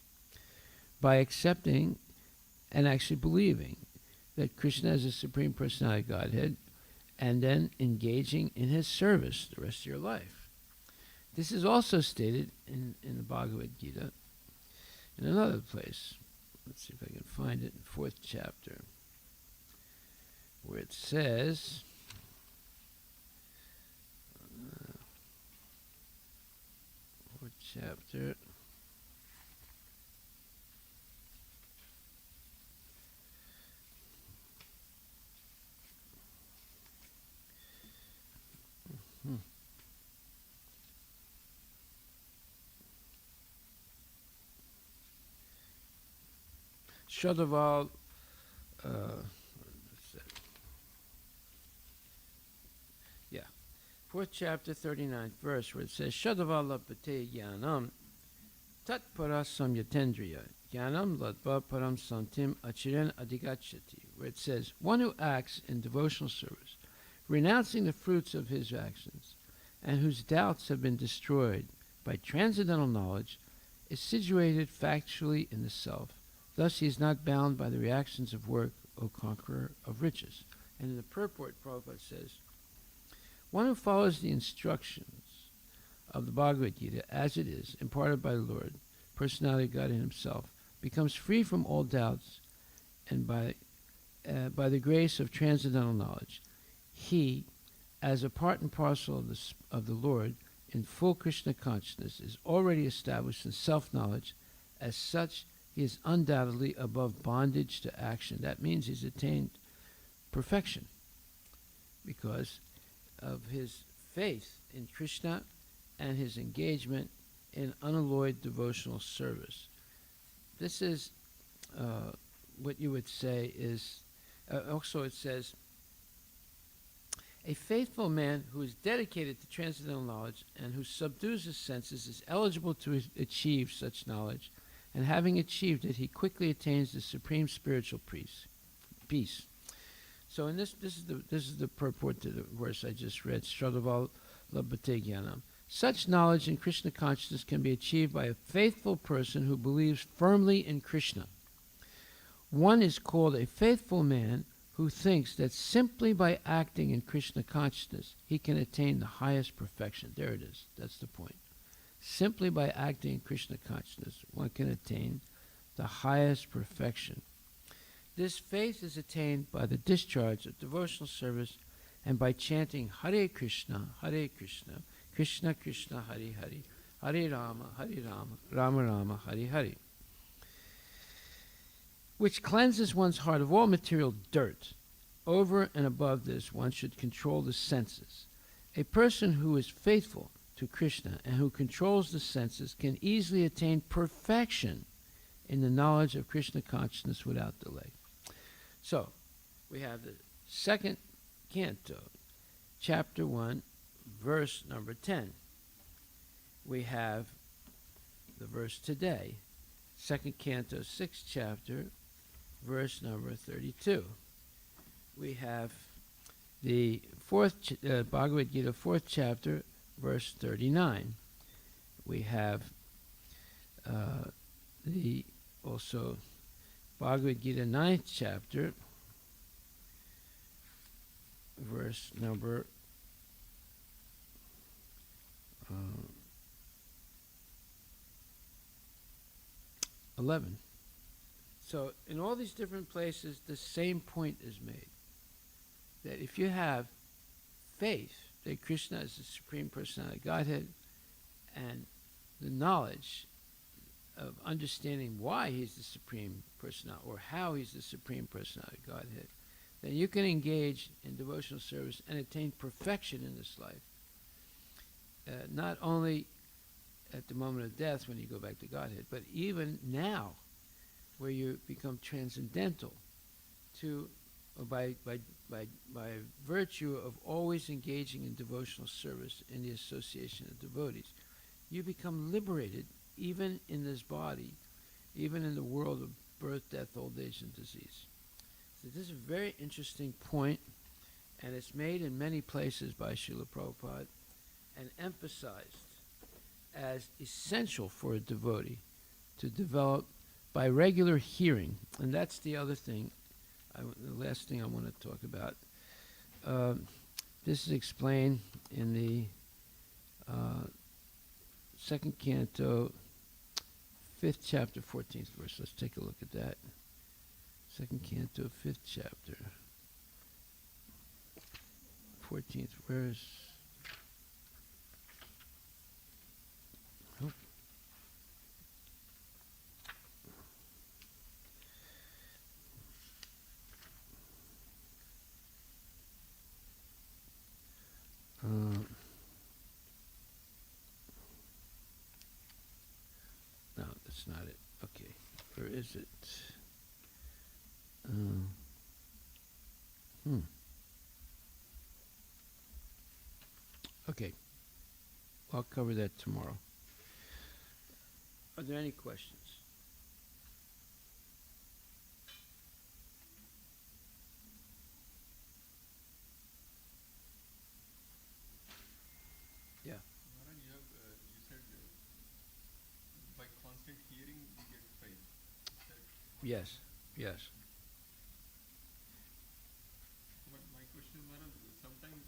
by accepting and actually believing that Krishna is the Supreme Personality of Godhead, and then engaging in his service the rest of your life. This is also stated in the Bhagavad Gita in another place. Let's see if I can find it in 4th chapter, where it says, 4th chapter, Shadaval, yeah, 4th chapter, 39th verse, where it says, Shadaval lapate jnanam tat parasam yatendriya jnanam latva param santim achiren adigachati, where it says, one who acts in devotional service, renouncing the fruits of his actions, and whose doubts have been destroyed by transcendental knowledge, is situated factually in the self. Thus he is not bound by the reactions of work, O conqueror of riches. And in the purport, Prabhupada says, one who follows the instructions of the Bhagavad Gita as it is, imparted by the Lord, personality of God in himself, becomes free from all doubts, and by the grace of transcendental knowledge, he, as a part and parcel of the Lord, in full Krishna consciousness, is already established in self-knowledge. As such, he is undoubtedly above bondage to action. That means he's attained perfection because of his faith in Krishna and his engagement in unalloyed devotional service. This is what you would say is, also it says, a faithful man who is dedicated to transcendental knowledge and who subdues his senses is eligible to achieve such knowledge, and having achieved it, he quickly attains the supreme spiritual peace. So in this is the purport to the verse I just read. Shraddhaval labhate jnanam. Such knowledge in Krishna consciousness can be achieved by a faithful person who believes firmly in Krishna. One is called a faithful man who thinks that simply by acting in Krishna consciousness he can attain the highest perfection. There it is. That's the point. Simply by acting in Krishna consciousness one can attain the highest perfection. This faith is attained by the discharge of devotional service and by chanting Hare Krishna, Krishna Krishna, Hare Hare, Hare Rama, Rama Rama, Hare Hare, which cleanses one's heart of all material dirt. Over and above this, one should control the senses. A person who is faithful to Krishna and who controls the senses can easily attain perfection in the knowledge of Krishna consciousness without delay. So, we have the second canto, chapter 1, verse number 10. We have the verse today, second canto, 6th chapter, verse number 32. We have the Bhagavad Gita, 4th chapter, verse 39. We have also Bhagavad Gita, 9th chapter, verse number 11. So in all these different places, the same point is made. That if you have faith that Krishna is the Supreme Personality of Godhead and the knowledge of understanding why he's the Supreme Personality or how he's the Supreme Personality of Godhead, then you can engage in devotional service and attain perfection in this life. Not only at the moment of death when you go back to Godhead, but even now where you become transcendental to, by virtue of always engaging in devotional service in the association of devotees, you become liberated even in this body, even in the world of birth, death, old age, and disease. So this is a very interesting point, and it's made in many places by Srila Prabhupada and emphasized as essential for a devotee to develop by regular hearing. And that's the other thing, the last thing I want to talk about. This is explained in the second canto, 5th chapter, 14th verse. Let's take a look at that. Second canto, 5th chapter, 14th verse. No, that's not it. Okay, where is it? Okay, I'll cover that tomorrow. Are there any questions? Yeah. Maharaj, you said by constant hearing we get faith. Is that what Yes, yes. But my question is, Maharaj, sometimes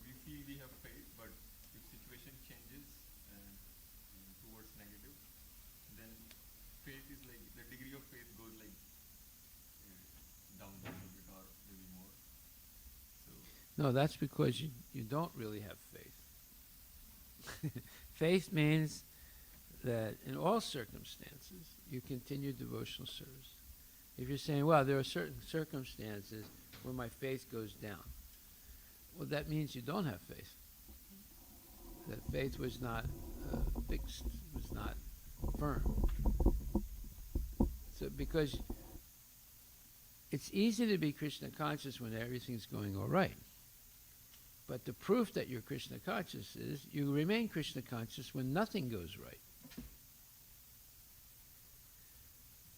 we feel we have faith, but if situation changes and towards negative, then faith is like, the degree of faith goes like down a little bit or maybe more. So, No, that's because you don't really have faith. Faith means that in all circumstances you continue devotional service. If you're saying, well, there are certain circumstances where my faith goes down, well, that means you don't have faith. That faith was not fixed, was not firm. So because it's easy to be Krishna conscious when everything's going all right. But the proof that you're Krishna conscious is you remain Krishna conscious when nothing goes right.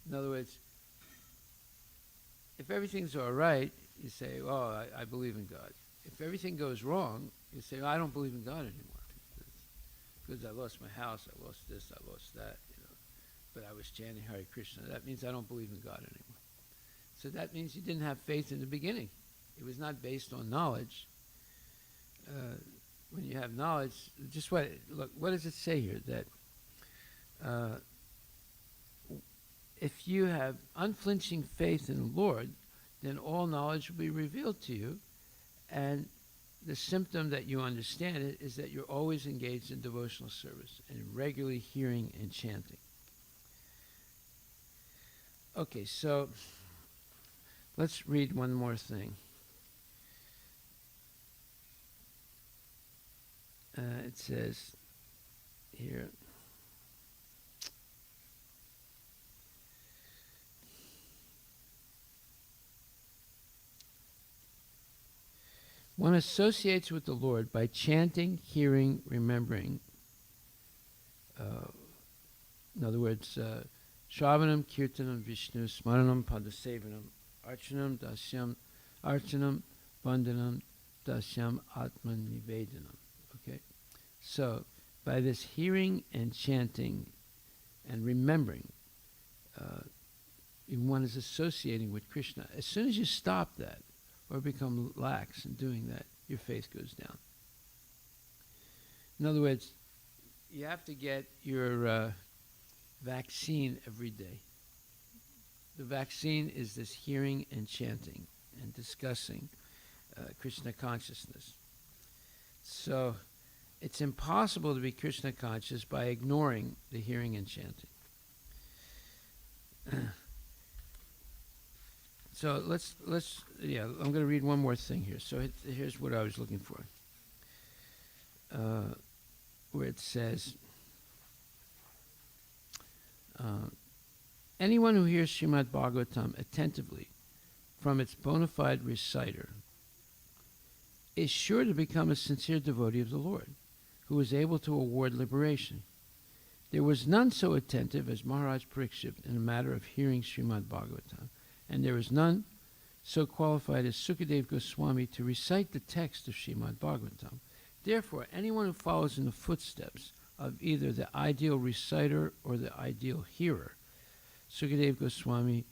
In other words, if everything's all right, you say, oh, I believe in God. If everything goes wrong, you say, oh, I don't believe in God anymore. Because I lost my house, I lost this, I lost that, but I was chanting Hare Krishna. That means I don't believe in God anymore. So that means you didn't have faith in the beginning. It was not based on knowledge. When you have knowledge, what does it say here? That if you have unflinching faith in the Lord, then all knowledge will be revealed to you. And the symptom that you understand it is that you're always engaged in devotional service and regularly hearing and chanting. Okay, so let's read one more thing. It says here, one associates with the Lord by chanting, hearing, remembering. In other words, Shravanam, Kirtanam, Vishnu, Smaranam, Padasevanam, Archanam, Dasyam, Archanam, Vandanam, Dasyam, Atman, Nivedanam. Okay? So, by this hearing and chanting and remembering, one is associating with Krishna. As soon as you stop that, or become lax in doing that, your faith goes down. In other words, you have to get your vaccine every day. The vaccine is this hearing and chanting and discussing Krishna consciousness. So it's impossible to be Krishna conscious by ignoring the hearing and chanting. So I'm going to read one more thing here. So here's what I was looking for. Where it says, anyone who hears Srimad Bhagavatam attentively from its bona fide reciter is sure to become a sincere devotee of the Lord, who is able to award liberation. There was none so attentive as Maharaj Parikshit in the matter of hearing Srimad Bhagavatam, and there is none so qualified as Sukadeva Goswami to recite the text of Srimad Bhagavatam. Therefore, anyone who follows in the footsteps of either the ideal reciter or the ideal hearer, Sukadeva Goswami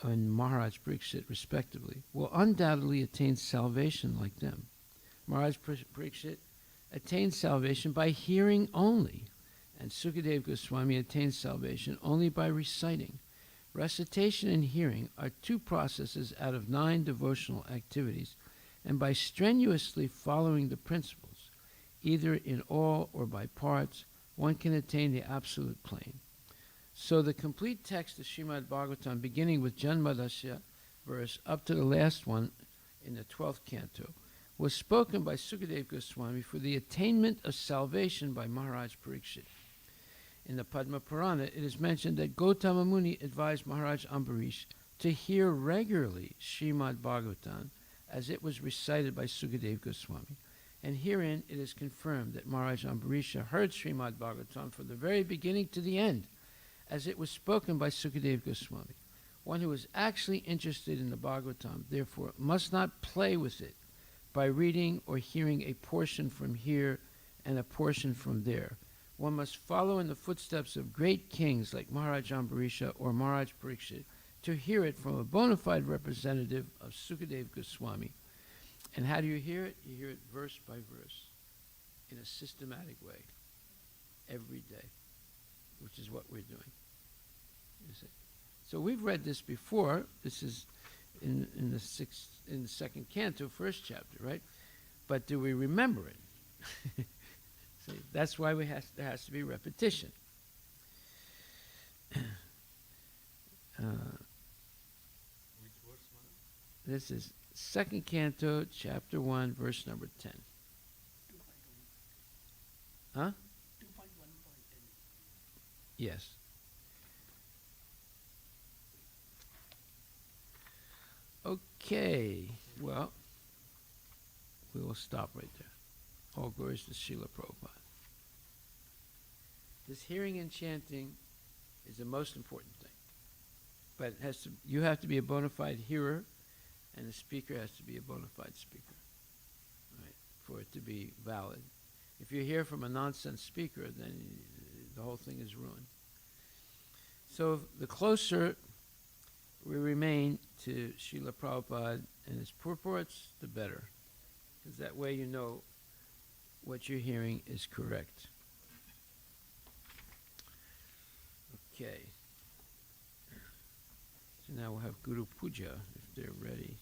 and Maharaj Parikshit respectively, will undoubtedly attain salvation like them. Maharaj Parikshit attained salvation by hearing only, and Sukadeva Goswami attained salvation only by reciting. Recitation and hearing are two processes out of 9 devotional activities, and by strenuously following the principles, either in all or by parts, one can attain the absolute plane. So the complete text of Srimad Bhagavatam, beginning with Janmadasya verse up to the last one in the 12th canto, was spoken by Sukadeva Goswami for the attainment of salvation by Maharaj Parikshit. In the Padma Purana, it is mentioned that Gautama Muni advised Maharaj Ambarish to hear regularly Srimad Bhagavatam as it was recited by Sukadeva Goswami. And herein it is confirmed that Maharaj Ambarisha heard Srimad Bhagavatam from the very beginning to the end, as it was spoken by Sukadeva Goswami. One who is actually interested in the Bhagavatam, therefore, must not play with it by reading or hearing a portion from here and a portion from there. One must follow in the footsteps of great kings like Maharaj Ambarisha or Maharaj Parikshit to hear it from a bona fide representative of Sukadeva Goswami. And how do you hear it? You hear it verse by verse, in a systematic way, every day, which is what we're doing. You see? So we've read this before. This is in the 2nd canto, 1st chapter, right? But do we remember it? See, that's why there has to be repetition. Which verse, Madam? This is 2nd canto, chapter 1, verse number 10. 2.1. Huh? 2.1.10. Yes. Okay. Well, we will stop right there. All glories to Srila Prabhupada. This hearing and chanting is the most important thing. But you have to be a bona fide hearer and the speaker has to be a bona fide speaker, right, for it to be valid. If you hear from a nonsense speaker, then the whole thing is ruined. So the closer we remain to Srila Prabhupada and his purports, the better, because that way you know what you're hearing is correct. Okay. So now we'll have Guru Puja if they're ready.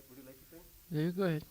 Would you like to sing? There you go ahead.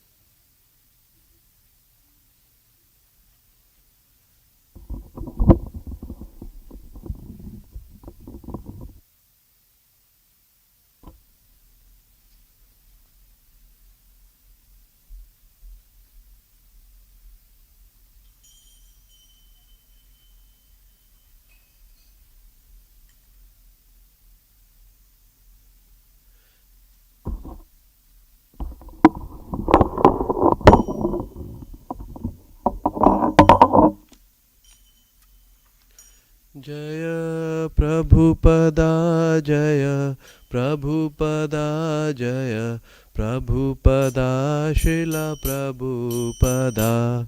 Jaya Prabhupada Jaya Prabhupada Jaya Prabhupada Srila Prabhupada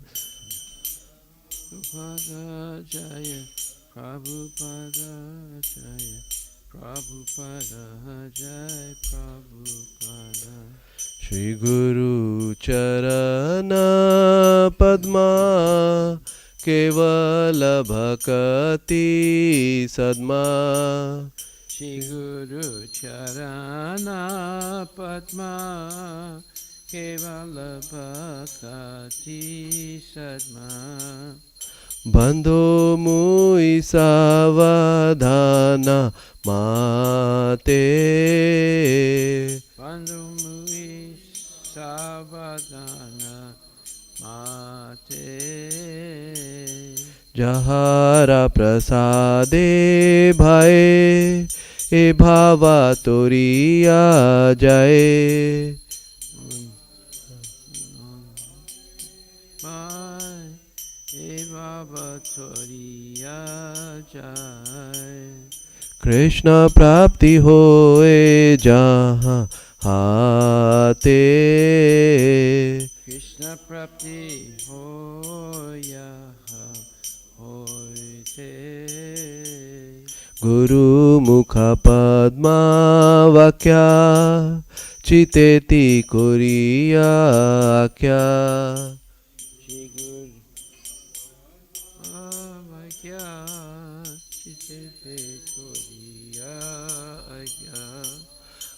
Prabhupada Jaya, Prabhupada Jaya, Prabhupada Jaya, Prabhupada. Shri Guru Charana Padma Kevala Bhakati Sadma Shri Guru Charana Padma Kevala Bhakati Sadma Bandho Mui Savadhana Mate Bandhu Mui Savadana Mate Jahara Prasade Bhaye E Bhava Toriya Jaye Bye. Baba Toriya Jai. Krishna Prapti Hoye Jaha Hate Krishna Prapti Hoya Hoite. Guru Mukha Padma Vakya Chiteti Koriya Akya Shri Guru Amakya Chitete Koriya Agya.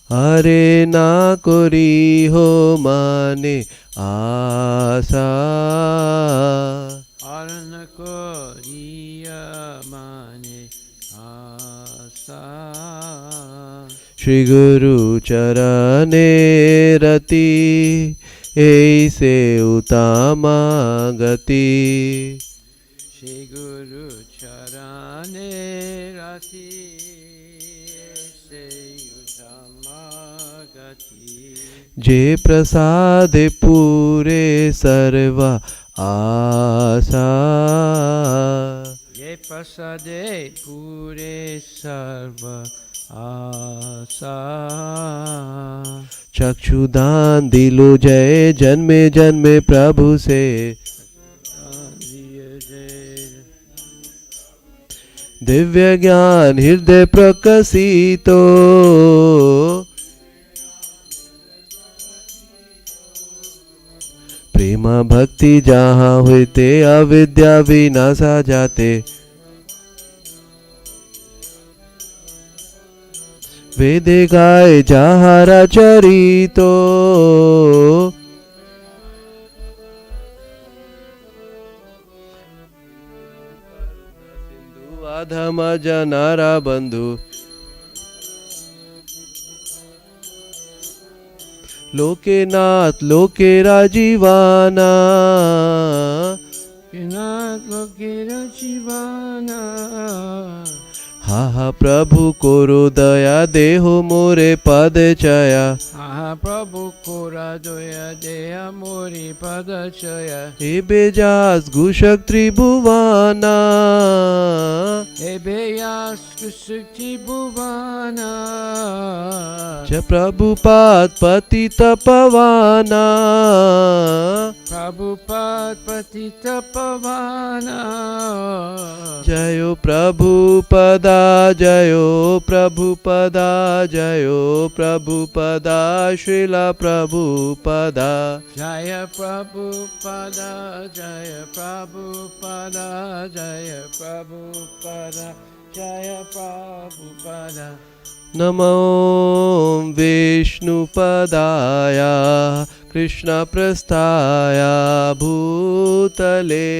Hare na kori ho mane asa Arana Koriya Mane Asa. Shri Guru Charane Rati Aise Utama Gati Shri Guru Charane Rati Se Utamagati. Je Prasade Pure Sarva Asa Ye Prasade Pure Sarva Asa. चक्षुदान दिलो जय जन्मे जन्मे प्रभु से दिव्य ज्ञान हृदय प्रकाशितो प्रेम भक्ति जहाँ होते अविद्या विनाशा जाते वेदे गाय जहारा चरितो अधम जनारा बंधु लोके नाथ लोके राजीवाना Kinath lokera jivana. हा हा प्रभु कोरो दया देहो मोरे पद चया Aha Prabhu Kora Doya Deha Mori Padachaya. हे बेजास घुषक त्रिभुवाना Ebeyas Kusukti Bhuvana. च प्रभुपाद पतित पवाना Prabhupada Patita Pavana. जयो प्रभुपदा जयो प्रभुपदा जयो Prabhupada Srila Prabhupada Jaya Prabhupada, Jaya Prabhupada, Jaya Prabhupada, Jaya Prabhupada. नमो विष्णुपदाय कृष्णप्रस्थाय भूतले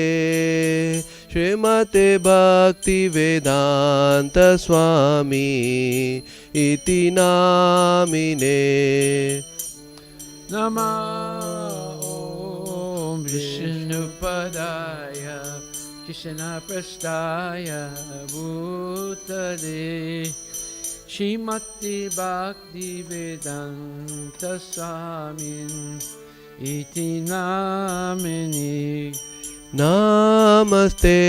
श्रीमते भक्तिवेदान्त स्वामी इति नामिने Nama Om Vishnupadaya Krishna Prasthaya Bhutale Shrimati Bhakti Vedanta Swamin Iti Namini. नमस्ते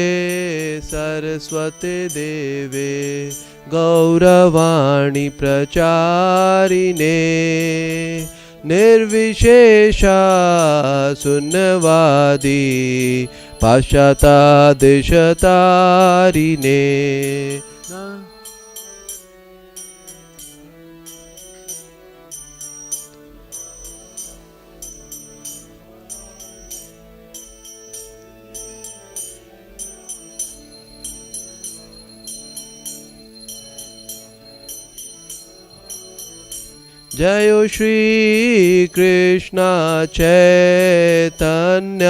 सरस्वते देवे गौरवाणी प्रचारिणे निर्विशेषा शून्यवादी पाश्चात्यादेशतारिणे जय श्री कृष्ण चैतन्य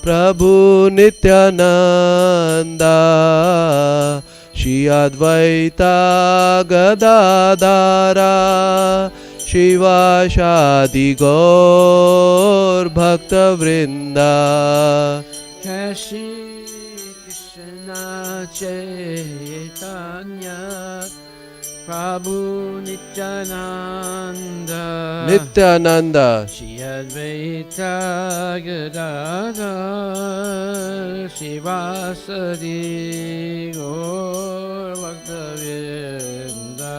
प्रभु नित्यानंदा श्री अद्वैता गदाधारा शिवासादि गौर भक्त वृंदा Jai Shri Krishna Chaitanya Prabhu Nityananda Nityananda Shri Advaita Gadadhar Shivasadi Gaur Bhaktavinda.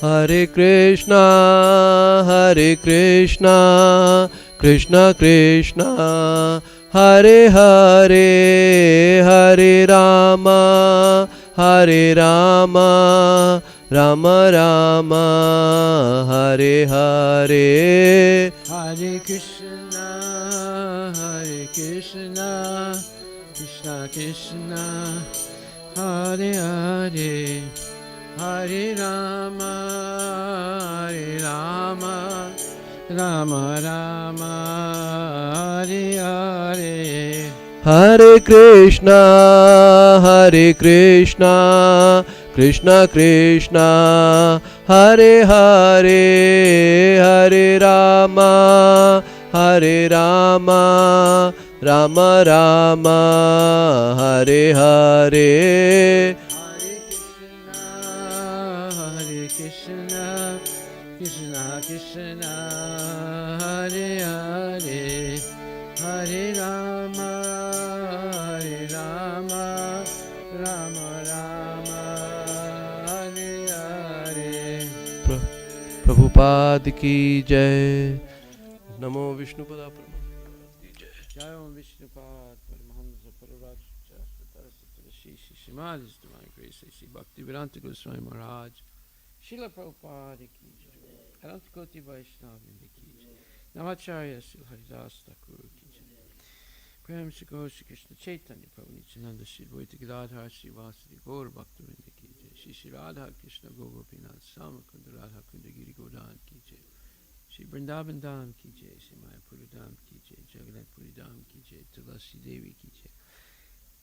हरे Krishna Krishna Krishna Hare Hare Hare Ram Ram Ram Hare Hare Hare Krishna, Krishna Krishna, Hare Hare, Hare Rama, Rama Rama, Hare Hare. हरे Krishna Krishna Krishna Hare Hare Hare Ram Ram Ram Hare Hare Hare Krishna, Krishna Krishna, Hare Hare, Hare Rama, Rama Rama, Hare Hare. Prabhupada की जय। नमो विष्णुपदा की जय। Jai Om Vishnupad Paramahamsa Paravaksha Shri Shrimad His Divine Grace Shri Bhaktivedanta Goswami Maharaj Srila Prabhupada ki jai. Anantakoti Vaishnavindi ki jai. Namacharya Sri Haridas Thakur ki jai. Prem Shri Gaur Shri Krishna Chaitanya Prabhu Nityananda Shri Advaita Gadadhar Shri Vasudeva Gaur Bhaktavinda ki jai. Shri Shri Radha Krishna Gopinath Samakunda Radha Kunda Giri Godhan ki jai. Shri Vrindavan Dham ki jai, Shri Mayapur Dham ki jai, Jagannath Puri Dham ki jai, Tulasi Devi ki jai.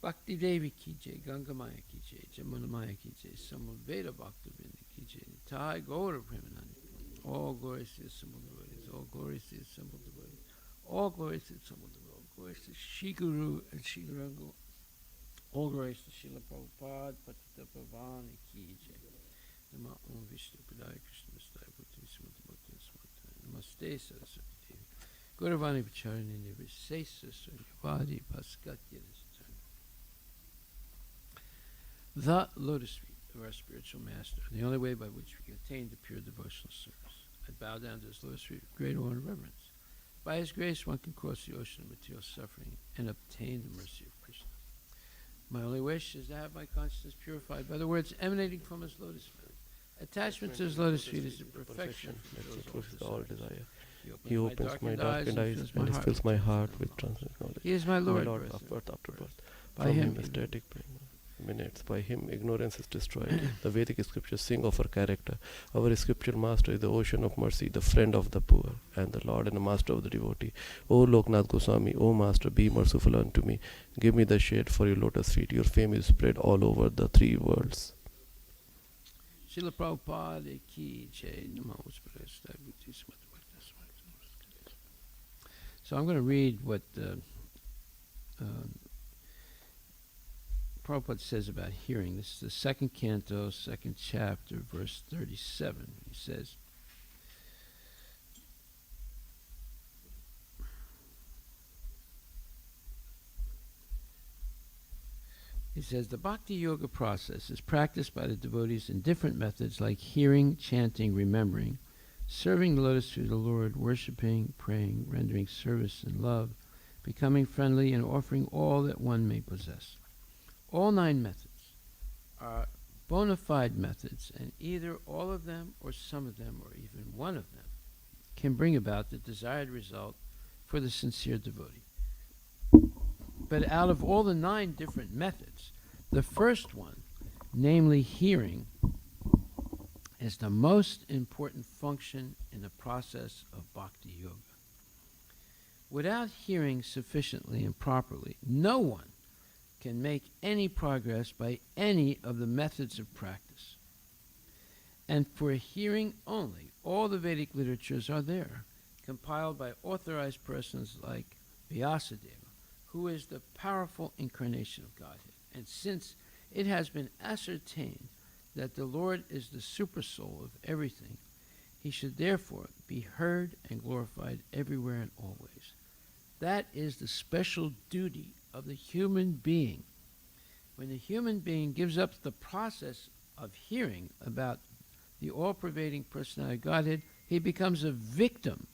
Bhakti Devi ki jai, Ganga Maya ki jai, Jamuna Maya ki jai, Samaveda Bhakta Vrinda ki jai, Nitai Gaura Premanandi. All glories to the simple devotees, all glories to the simple devotees, all glories to the simple devotees, all glories to Shri Guru and Shri Guru, all glories to Srila Prabhupada, Patita Pavani ki jai. Nama Om Vishnu Padaya Krishna Vastaya Bhakti Sumata Bhakti Sumata Namaste Saraswati Devi Gauravani Vicharini Nirvisesa Sunyavadi Paskatya. The lotus feet of our spiritual master, the only way by which we can attain to pure devotional service. I bow down to his lotus feet with great awe and reverence. By his grace one can cross the ocean of material suffering and obtain the mercy of Krishna. My only wish is to have my consciousness purified by the words emanating from his lotus feet. Attachment to his lotus feet is the perfection that fulfills all desire. He He opens my darkened eyes and fills my heart with transcendent knowledge. He is my Lord, of birth after birth. By From him him static minutes. By him ignorance is destroyed. The Vedic scriptures sing of our character. Our scripture master is the ocean of mercy, the friend of the poor, and the Lord and the master of the devotee. O Loknath Goswami, O Master, be merciful unto me. Give me the shade for your lotus feet. Your fame is spread all over the three worlds. Srila Prabhupada ki jai. So I'm going to read what Prabhupada says about hearing. This is the second canto, second chapter, verse 37. He says, the Bhakti Yoga process is practiced by the devotees in different methods like hearing, chanting, remembering, serving the lotus feet of the Lord, worshipping, praying, rendering service and love, becoming friendly, and offering all that one may possess. All 9 methods are bona fide methods, and either all of them or some of them or even one of them can bring about the desired result for the sincere devotee. But out of all the 9 different methods, the first one, namely hearing, is the most important function in the process of Bhakti Yoga. Without hearing sufficiently and properly, no one can make any progress by any of the methods of practice. And for hearing only, all the Vedic literatures are there, compiled by authorized persons like Vyasadeva, who is the powerful incarnation of Godhead. And since it has been ascertained that the Lord is the supersoul of everything, he should therefore be heard and glorified everywhere and always. That is the special duty of the human being. When the human being gives up the process of hearing about the all-pervading personality of Godhead, he becomes a victim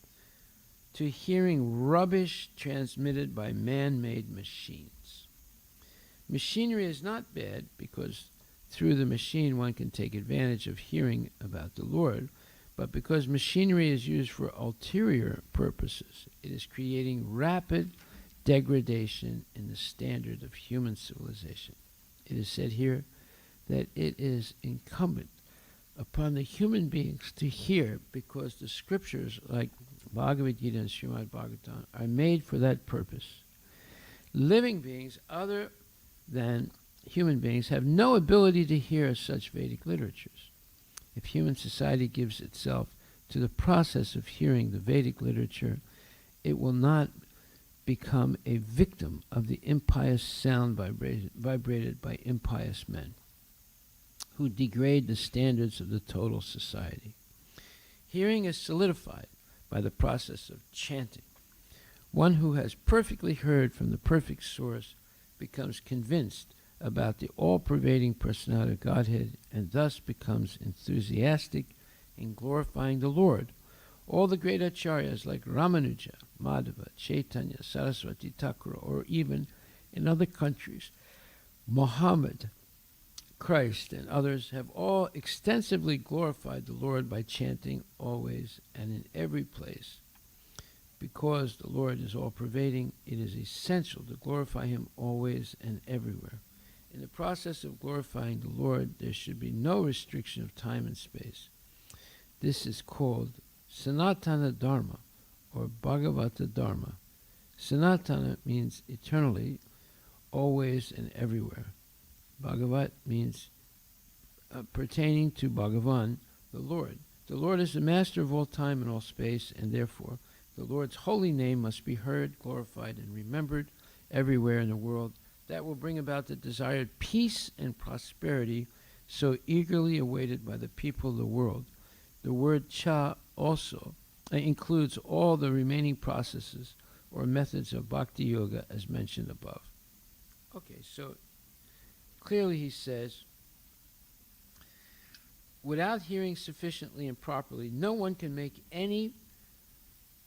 to hearing rubbish transmitted by man-made machines. Machinery is not bad because through the machine one can take advantage of hearing about the Lord, but because machinery is used for ulterior purposes, it is creating rapid degradation in the standard of human civilization. It is said here that it is incumbent upon the human beings to hear because the scriptures like Bhagavad Gita and Srimad Bhagavatam are made for that purpose. Living beings other than human beings have no ability to hear such Vedic literatures. If human society gives itself to the process of hearing the Vedic literature, it will not become a victim of the impious sound vibrated by impious men who degrade the standards of the total society. Hearing is solidified by the process of chanting. One who has perfectly heard from the perfect source becomes convinced about the all-pervading personality of Godhead and thus becomes enthusiastic in glorifying the Lord. All the great acharyas like Ramanuja, Madhava, Chaitanya, Saraswati, Thakur, or even in other countries, Muhammad, Christ, and others have all extensively glorified the Lord by chanting always and in every place. Because the Lord is all-pervading, it is essential to glorify him always and everywhere. In the process of glorifying the Lord, there should be no restriction of time and space. This is called Sanatana Dharma, or Bhagavata Dharma. Sanatana means eternally, always, and everywhere. Bhagavat means pertaining to Bhagavan, the Lord. The Lord is the master of all time and all space, and therefore the Lord's holy name must be heard, glorified, and remembered everywhere in the world. That will bring about the desired peace and prosperity so eagerly awaited by the people of the world. The word cha also includes all the remaining processes or methods of bhakti yoga as mentioned above. Okay, so clearly he says, without hearing sufficiently and properly, no one can make any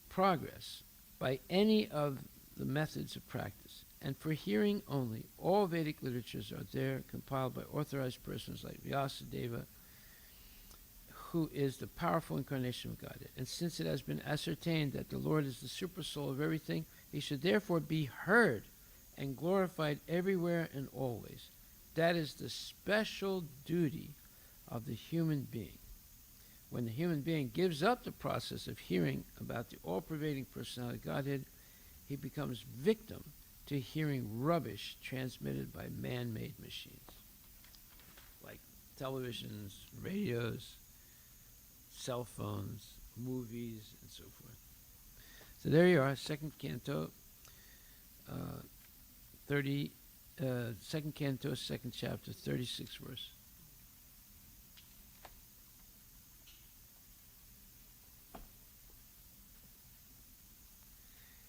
progress by any of the methods of practice. And for hearing only, all Vedic literatures are there, compiled by authorized persons like Vyasadeva, who is the powerful incarnation of Godhead. And since it has been ascertained that the Lord is the super soul of everything, he should therefore be heard and glorified everywhere and always. That is the special duty of the human being. When the human being gives up the process of hearing about the all-pervading personality of Godhead, he becomes victim to hearing rubbish transmitted by man-made machines, like televisions, radios, cell phones, movies, and so forth. So there you are, second canto, second canto, second chapter, 36th verse.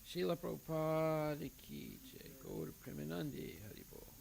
Srila Prabhupada ki jai, Gaur Premanandi Haribo.